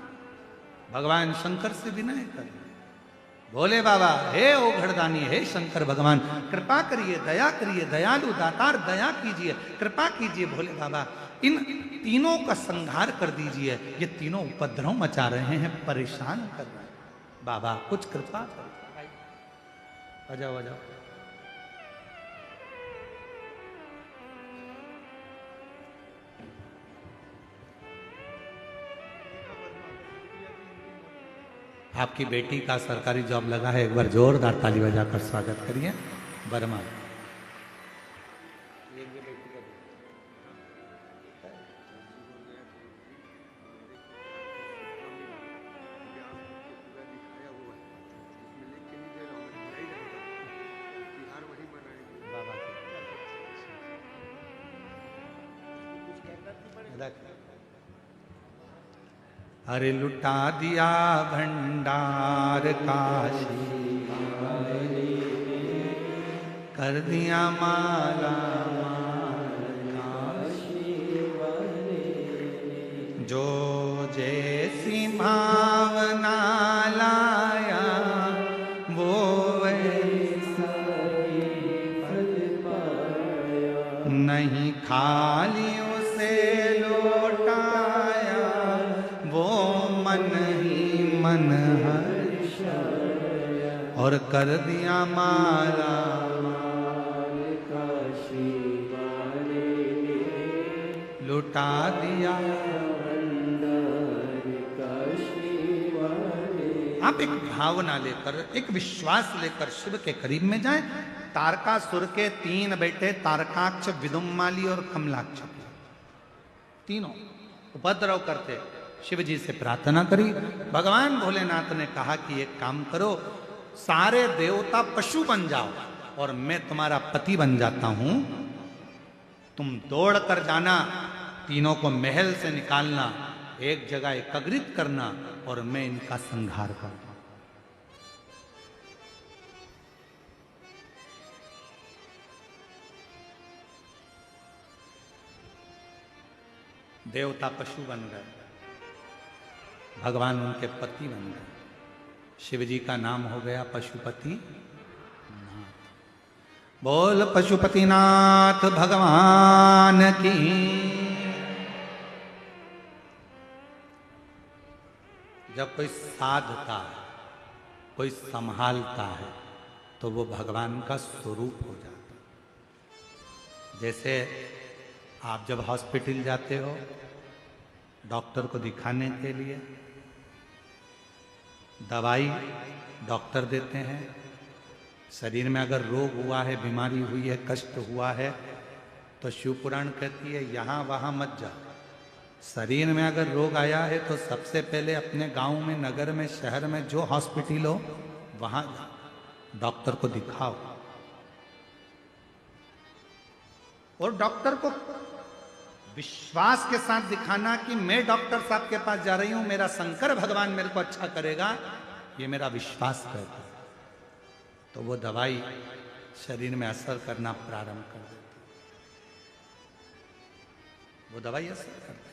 भगवान शंकर से विनय करी, बोले बाबा हे ओघड़दानी, हे शंकर भगवान कृपा करिए, दया करिए, दयालु दातार दया कीजिए, कृपा कीजिए भोले बाबा, इन तीनों का संहार कर दीजिए, ये तीनों उपद्रव मचा रहे हैं, परेशान कर रहे हैं, बाबा कुछ कृपा करो। आ जाओ आ जाओ। आपकी बेटी का सरकारी जॉब लगा है, एक बार जोरदार ताली बजाकर स्वागत करिए। वर्मा अरे लुटा दिया भंडार काशी, कर दिया माला जो जैसी भावना लाया वो वैसा फल पाया, नहीं खाली उसे लौटाया वो मन ही मन हर्षाया, और कर दिया माला लुटा दिया। आप एक भावना लेकर, एक विश्वास लेकर शिव के करीब में जाएं। तारकासुर के 3 बेटे तारकाक्ष, विदुम्माली और कमलाक्ष, तीनों उपद्रव करते। शिव जी से प्रार्थना करी। भगवान भोलेनाथ ने कहा कि एक काम करो, सारे देवता पशु बन जाओ और मैं तुम्हारा पति बन जाता हूं। तुम दौड़ कर जाना, तीनों को महल से निकालना, एक जगह एकत्रित करना और मैं इनका संहार करूंगा। देवता पशु बन गए, भगवान उनके पति बन गए। शिव जी का नाम हो गया पशुपति नाथ। बोल पशुपतिनाथ भगवान की। जब कोई साधता है, कोई संभालता है, तो वो भगवान का स्वरूप हो जाता है। जैसे आप जब हॉस्पिटल जाते हो डॉक्टर को दिखाने के लिए, दवाई डॉक्टर देते हैं। शरीर में अगर रोग हुआ है, बीमारी हुई है, कष्ट हुआ है, तो शिव पुराण कहती है यहाँ वहाँ मत जाओ। शरीर में अगर रोग आया है तो सबसे पहले अपने गांव में, नगर में, शहर में जो हॉस्पिटल हो वहां डॉक्टर को दिखाओ। और डॉक्टर को विश्वास के साथ दिखाना कि मैं डॉक्टर साहब के पास जा रही हूं, मेरा शंकर भगवान मेरे को अच्छा करेगा, ये मेरा विश्वास करता है। तो वो दवाई शरीर में असर करना प्रारंभ कर देती, वो दवाई असर करती।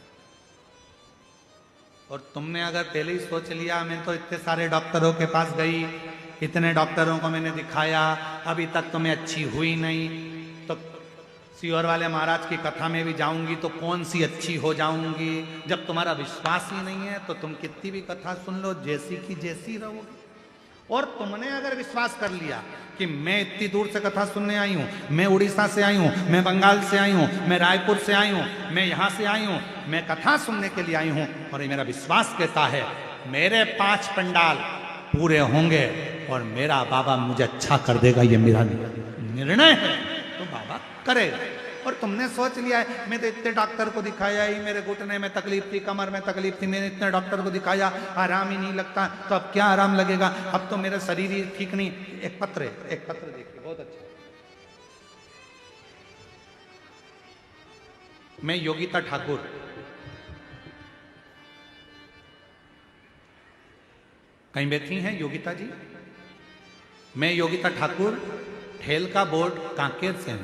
और तुमने अगर पहले ही सोच लिया मैं तो इतने सारे डॉक्टरों के पास गई, इतने डॉक्टरों को मैंने दिखाया, अभी तक तो मैं अच्छी हुई नहीं, तो सीहोर वाले महाराज की कथा में भी जाऊंगी तो कौन सी अच्छी हो जाऊंगी। जब तुम्हारा विश्वास ही नहीं है तो तुम कितनी भी कथा सुन लो, जैसी की जैसी रहोगे। और तुमने अगर विश्वास कर लिया कि मैं इतनी दूर से कथा सुनने आई हूँ, मैं उड़ीसा से आई हूँ, मैं बंगाल से आई हूँ, मैं रायपुर से आई हूँ, मैं यहाँ से आई हूँ, मैं कथा सुनने के लिए आई हूँ, और ये मेरा विश्वास कहता है मेरे 5 पंडाल पूरे होंगे और मेरा बाबा मुझे अच्छा कर देगा, ये मेरा निर्णय है तो बाबा करेगा। और तुमने सोच लिया है मैं तो इतने डॉक्टर को दिखाया ही, मेरे घुटने में तकलीफ थी, कमर में तकलीफ थी, मैंने इतने डॉक्टर को दिखाया, आराम ही नहीं लगता, तो अब क्या आराम लगेगा, अब तो मेरा शरीर ही ठीक नहीं। एक पत्र देखिए बहुत अच्छा। मैं योगिता ठाकुर, कहीं बैठी हैं योगिता जी? मैं योगिता ठाकुर ठेलका बोर्ड कांकेर से हूं।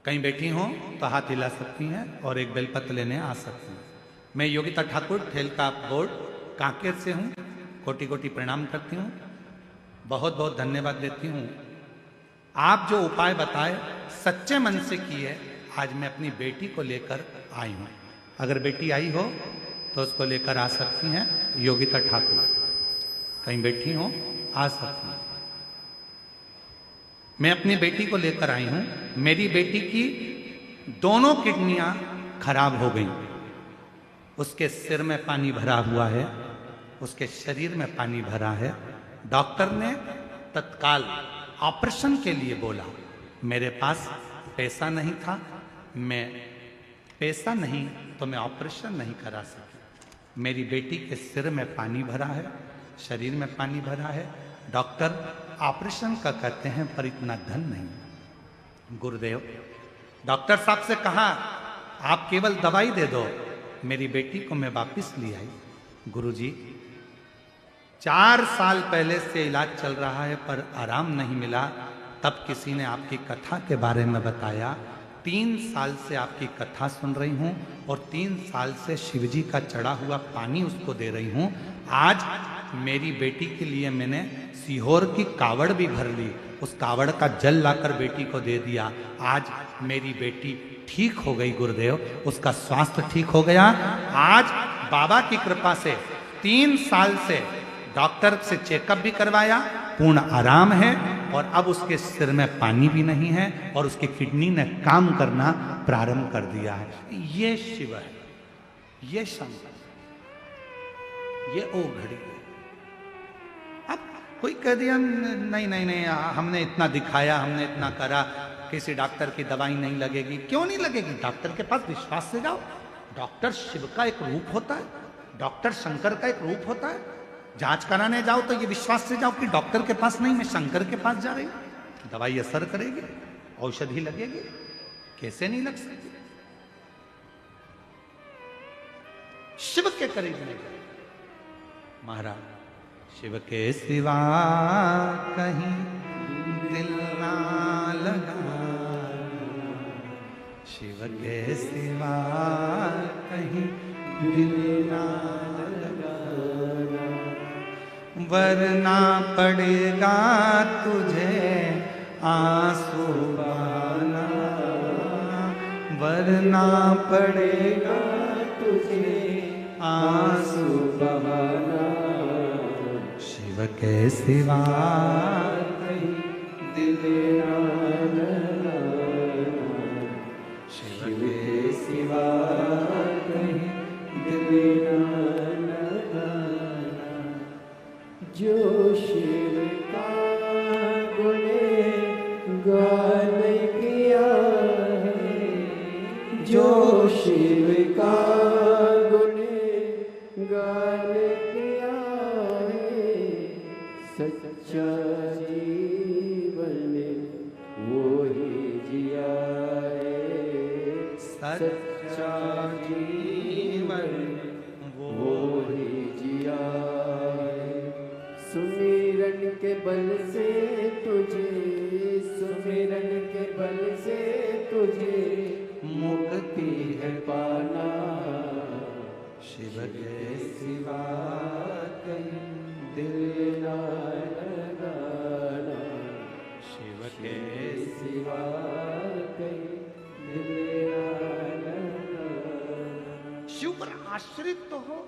कहीं बैठी हो तो हाथ हिला सकती हैं और एक बेलपत्र लेने आ सकती हैं। मैं योगिता ठाकुर ठेलका बोर्ड कांकेर से हूं। कोटि कोटि प्रणाम करती हूं, बहुत बहुत धन्यवाद देती हूं। आप जो उपाय बताए सच्चे मन से किए, आज मैं अपनी बेटी को लेकर आई हूं। अगर बेटी आई हो तो उसको लेकर आ सकती हैं। योगिता ठाकुर कहीं बैठी हो, आ सकती हैं। मैं अपनी बेटी को लेकर आई हूं। मेरी बेटी की दोनों किडनियां खराब हो गई। उसके सिर में पानी भरा हुआ है, उसके शरीर में पानी भरा है। डॉक्टर ने तत्काल ऑपरेशन के लिए बोला। मेरे पास पैसा नहीं था, पैसा नहीं तो मैं ऑपरेशन नहीं करा सकी। मेरी बेटी के सिर में पानी भरा है, शरीर में पानी भरा है। डॉक्टर ऑपरेशन का कहते हैं पर इतना धन नहीं। गुरुदेव, डॉक्टर साहब से कहा आप केवल दवाई दे दो। मेरी बेटी को मैं वापस ले आई। गुरुजी, 4 साल पहले से इलाज चल रहा है पर आराम नहीं मिला। तब किसी ने आपकी कथा के बारे में बताया। 3 साल से आपकी कथा सुन रही हूं और 3 साल से शिवजी का चढ़ा हुआ पानी उसको दे रही हूं। आज मेरी बेटी के लिए मैंने सीहोर की कावड़ भी भर ली, उस कावड़ का जल लाकर बेटी को दे दिया। आज मेरी बेटी ठीक हो गई गुरुदेव, उसका स्वास्थ्य ठीक हो गया। आज बाबा की कृपा से 3 साल से डॉक्टर से चेकअप भी करवाया, पूर्ण आराम है और अब उसके सिर में पानी भी नहीं है और उसकी किडनी ने काम करना प्रारंभ कर दिया है। ये शिव है, ये शंकर, ये ओ घड़ी है। अब कोई कह दिया नहीं नहीं नहीं, हमने इतना दिखाया, हमने इतना करा, किसी डॉक्टर की दवाई नहीं लगेगी। क्यों नहीं लगेगी? डॉक्टर के पास विश्वास से जाओ। डॉक्टर शिव का एक रूप होता है, डॉक्टर शंकर का एक रूप होता है। जांच कराने जाओ तो ये विश्वास से जाओ कि डॉक्टर के पास नहीं, मैं शंकर के पास जा रही हूं। दवाई असर करेगी, औषधि लगेगी, कैसे नहीं लग सकती? शिव के करीब नहीं जाए महाराज। शिव के सिवा कहीं दिल ना लगा, शिव के सिवा कहीं दिल ना लगा, वरना पड़ेगा तुझे आंसू बहाना, वरना पड़ेगा तुझे आंसू बहाना। शिव के सिवा कहीं दिल ना लगाना, शिव के सिवा कहीं दिल ना लगाना। जो शिव का गुणगान किया है, जो शिव का गुणगान किया है, सच्चा जीवन वो ही जिया है, सच्चा जीवन वो ही जिया है। सुमिरन के बल से तुझे, सुमिरन के बल से तुझे मुक्ति है पाना। शिव के सिवा कहीं दिल ना लगाना, शिव के सिवा कहीं दिल ना लगाना। शिव पर आश्रित तो हो।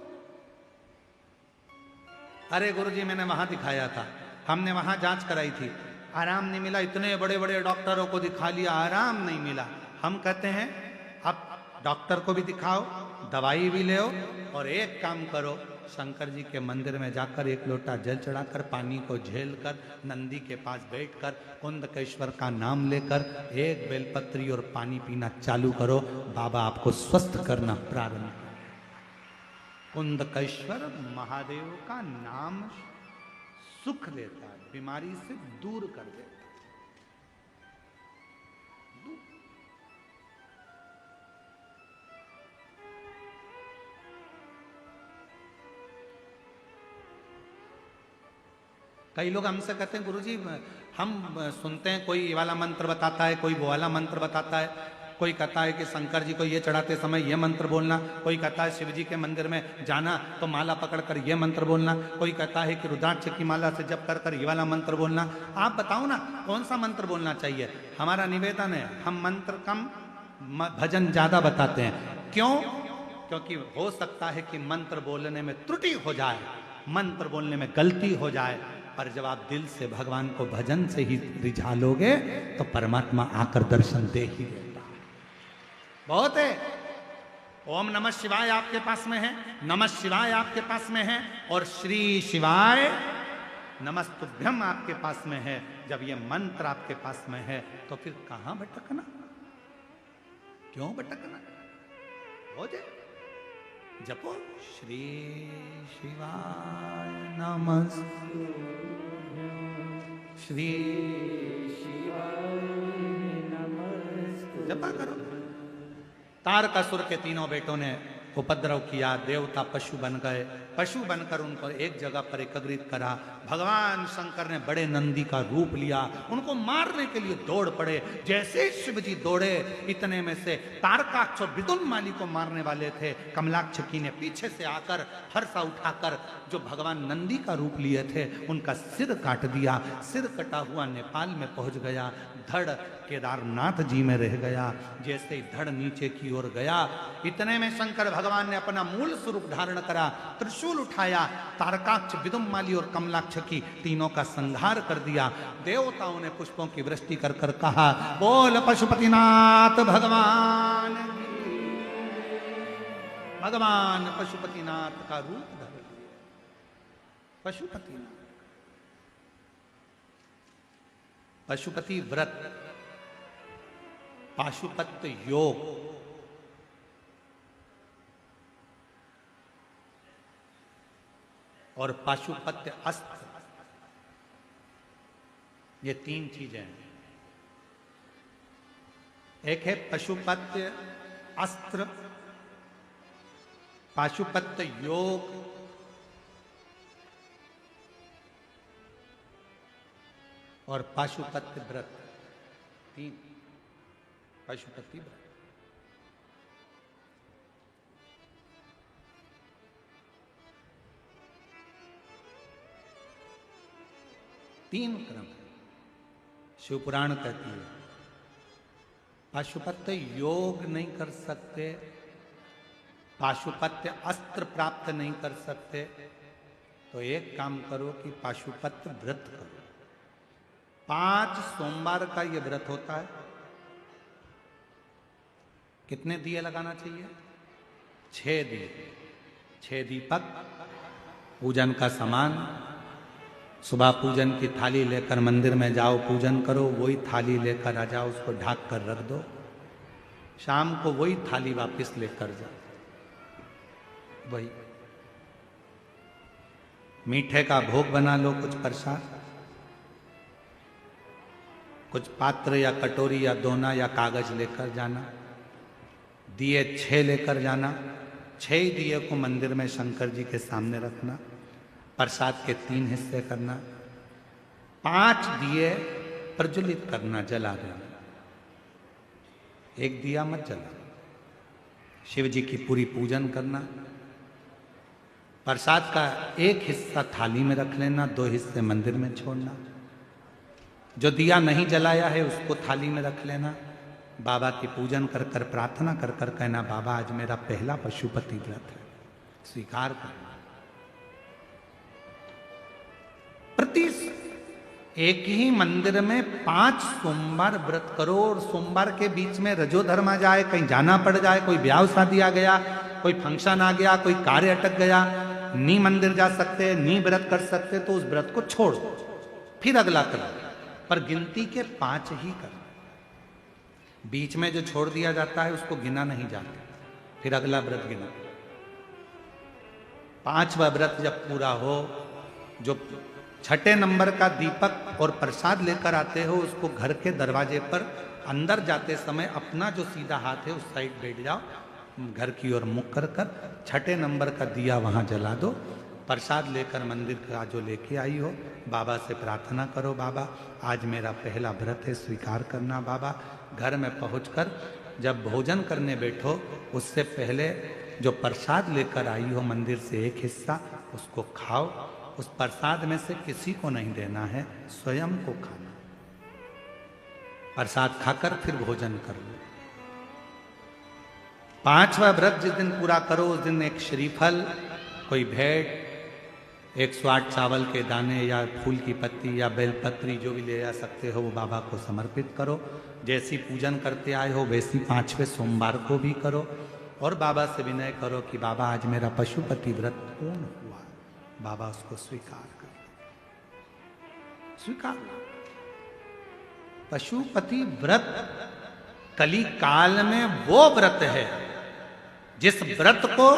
अरे गुरुजी, मैंने वहां दिखाया था, हमने वहां जांच कराई थी, आराम नहीं मिला। इतने बड़े बड़े डॉक्टरों को दिखा लिया, आराम नहीं मिला। हम कहते हैं अब डॉक्टर को भी दिखाओ, दवाई भी ले और एक काम करो, शंकर जी के मंदिर में जाकर एक लोटा जल चढ़ाकर पानी को झेल कर नंदी के पास बैठकर कुंदकेश्वर का नाम लेकर एक बेलपत्री और पानी पीना चालू करो, बाबा आपको स्वस्थ करना प्रारंभ करें। कुंदकेश्वर महादेव का नाम सुख देता है, बीमारी से दूर कर देता है। कई लोग हमसे कहते हैं गुरुजी हम सुनते हैं कोई ये वाला मंत्र बताता है, कोई वो वाला मंत्र बताता है, कोई कहता है कि शंकर जी को ये चढ़ाते समय ये मंत्र बोलना, कोई कहता है शिव जी के मंदिर में जाना तो माला पकड़कर ये मंत्र बोलना, कोई कहता है कि रुद्राक्ष की माला से जप कर ये वाला मंत्र बोलना। आप बताओ ना कौन सा मंत्र बोलना चाहिए। हमारा निवेदन है हम मंत्र कम भजन ज्यादा बताते हैं। क्यों? क्योंकि हो सकता है कि मंत्र बोलने में त्रुटि हो जाए, मंत्र बोलने में गलती हो जाए, पर जब आप दिल से भगवान को भजन से ही रिझा लोगे तो परमात्मा आकर दर्शन दे ही देता है। बहुत है। ओम नमः शिवाय आपके पास में है, नमः शिवाय आपके पास में है, और श्री शिवाय नमस्तुभ्यम आपके पास में है। जब ये मंत्र आपके पास में है तो फिर कहां भटकना, क्यों भटकना। हो जाए जपो श्री शिवाय नमस्तु, श्री शिवाय नमस्तु। जपा करो। तारकासुर के तीनों बेटों ने उपद्रव किया, देवता पशु बन गए, पशु बनकर उनको एक जगह पर एकत्रित करा। भगवान शंकर ने बड़े नंदी का रूप लिया, उनको मारने के लिए दौड़ पड़े। जैसे शिव जी दौड़े, इतने में से तारकाक्ष और विदुन्माली को मारने वाले थे, कमलाक्षकी ने पीछे से आकर फरसा उठाकर जो भगवान नंदी का रूप लिए थे उनका सिर काट दिया। सिर कटा हुआ नेपाल में पहुंच गया, धड़ केदारनाथ जी में रह गया। जैसे ही धड़ नीचे की ओर गया, इतने में शंकर भगवान ने अपना मूल स्वरूप धारण करा, त्रिशूल उठाया, तारकाक्ष, विदुम्माली और कमलाक्षकी तीनों का संहार कर दिया। देवताओं ने पुष्पों की वृष्टि कर कर कहा, बोल पशुपतिनाथ भगवान की। भगवान पशुपतिनाथ का रूप धर लिया। पशुपतिनाथ, पशुपति व्रत, पाशुपत्य योग, और पाशुपत्य अस्त्र, ये तीन चीजें हैं। एक है पशुपत्य अस्त्र, पाशुपत्य योग और पाशुपत्य व्रत। तीन पशुपति व्रत। तीन क्रम शिव पुराण कहती है। पाशुपत्य योग नहीं कर सकते, पाशुपत्य अस्त्र प्राप्त नहीं कर सकते, तो एक काम करो कि पाशुपत्य व्रत करो। 5 सोमवार का यह व्रत होता है। कितने दिए लगाना चाहिए? 6 दिए, 6 दीपक, पूजन का सामान। सुबह पूजन की थाली लेकर मंदिर में जाओ, पूजन करो, वही थाली लेकर आ जाओ, उसको ढक कर रख दो। शाम को वही थाली वापस लेकर जाओ। वही मीठे का भोग बना लो, कुछ प्रसाद, कुछ पात्र या कटोरी या दोना या कागज लेकर जाना। दिए 6 लेकर जाना। 6 दिए को मंदिर में शंकर जी के सामने रखना। प्रसाद के 3 हिस्से करना। 5 दिए प्रज्वलित करना, जला देना। 1 दिया मत जला। शिव जी की पूरी पूजन करना। प्रसाद का 1 हिस्सा थाली में रख लेना, 2 हिस्से मंदिर में छोड़ना। जो दिया नहीं जलाया है उसको थाली में रख लेना। बाबा की पूजन कर कर, प्रार्थना कर कर कहना, बाबा आज मेरा पहला पशुपति व्रत है, स्वीकार करना। प्रति एक ही मंदिर में 5 सोमवार व्रत करो, और सोमवार के बीच में रजोधर्म आ जाए, कहीं जाना पड़ जाए, कोई ब्याह शादी आ गया, कोई फंक्शन आ गया, कोई कार्य अटक गया, नी मंदिर जा सकते, नी व्रत कर सकते, तो उस व्रत को छोड़ दो, फिर अगला करो, पर गिनती के 5 ही करो। बीच में जो छोड़ दिया जाता है उसको गिना नहीं जाता, फिर अगला व्रत गिना। 5वां व्रत जब पूरा हो, जो 6ठे नंबर का दीपक और प्रसाद लेकर आते हो, उसको घर के दरवाजे पर अंदर जाते समय अपना जो सीधा हाथ है उस साइड बैठ जाओ, घर की ओर मुख कर कर 6ठे नंबर का दिया वहां जला दो। प्रसाद लेकर मंदिर का जो लेके आई हो, बाबा से प्रार्थना करो, बाबा आज मेरा पहला व्रत है, स्वीकार करना बाबा। घर में पहुंचकर जब भोजन करने बैठो, उससे पहले जो प्रसाद लेकर आई हो मंदिर से एक हिस्सा उसको खाओ। उस प्रसाद में से किसी को नहीं देना है, स्वयं को खाना। प्रसाद खाकर फिर भोजन कर लो। 5वां व्रत जिस दिन पूरा करो, उस दिन एक श्रीफल, कोई भेंट, 108 चावल के दाने या फूल की पत्ती या बेलपत्री जो भी ले जा सकते हो वो बाबा को समर्पित करो। जैसी पूजन करते आए हो वैसी 5वें सोमवार को भी करो, और बाबा से विनय करो कि बाबा आज मेरा पशुपति व्रत पूर्ण हुआ। बाबा उसको स्वीकार कर, स्वीकार। पशुपति व्रत कली काल में वो व्रत है जिस व्रत को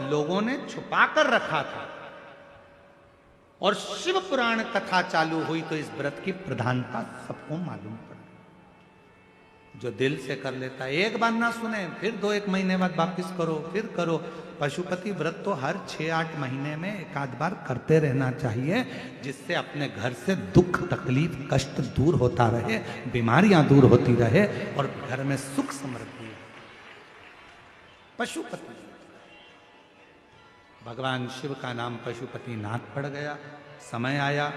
लोगों ने छुपा कर रखा था, और शिव पुराण कथा चालू हुई तो इस व्रत की प्रधानता सबको मालूम पड़ी। जो दिल से कर लेता है, एक बार ना सुने फिर 2-1 महीने बाद वापिस करो, फिर करो। पशुपति व्रत तो हर 6-8 महीने में एक आध बार करते रहना चाहिए, जिससे अपने घर से दुख तकलीफ कष्ट दूर होता रहे, बीमारियां दूर होती रहे और घर में सुख समृद्धि। पशुपति, भगवान शिव का नाम पशुपति नाथ पड़ गया। समय आया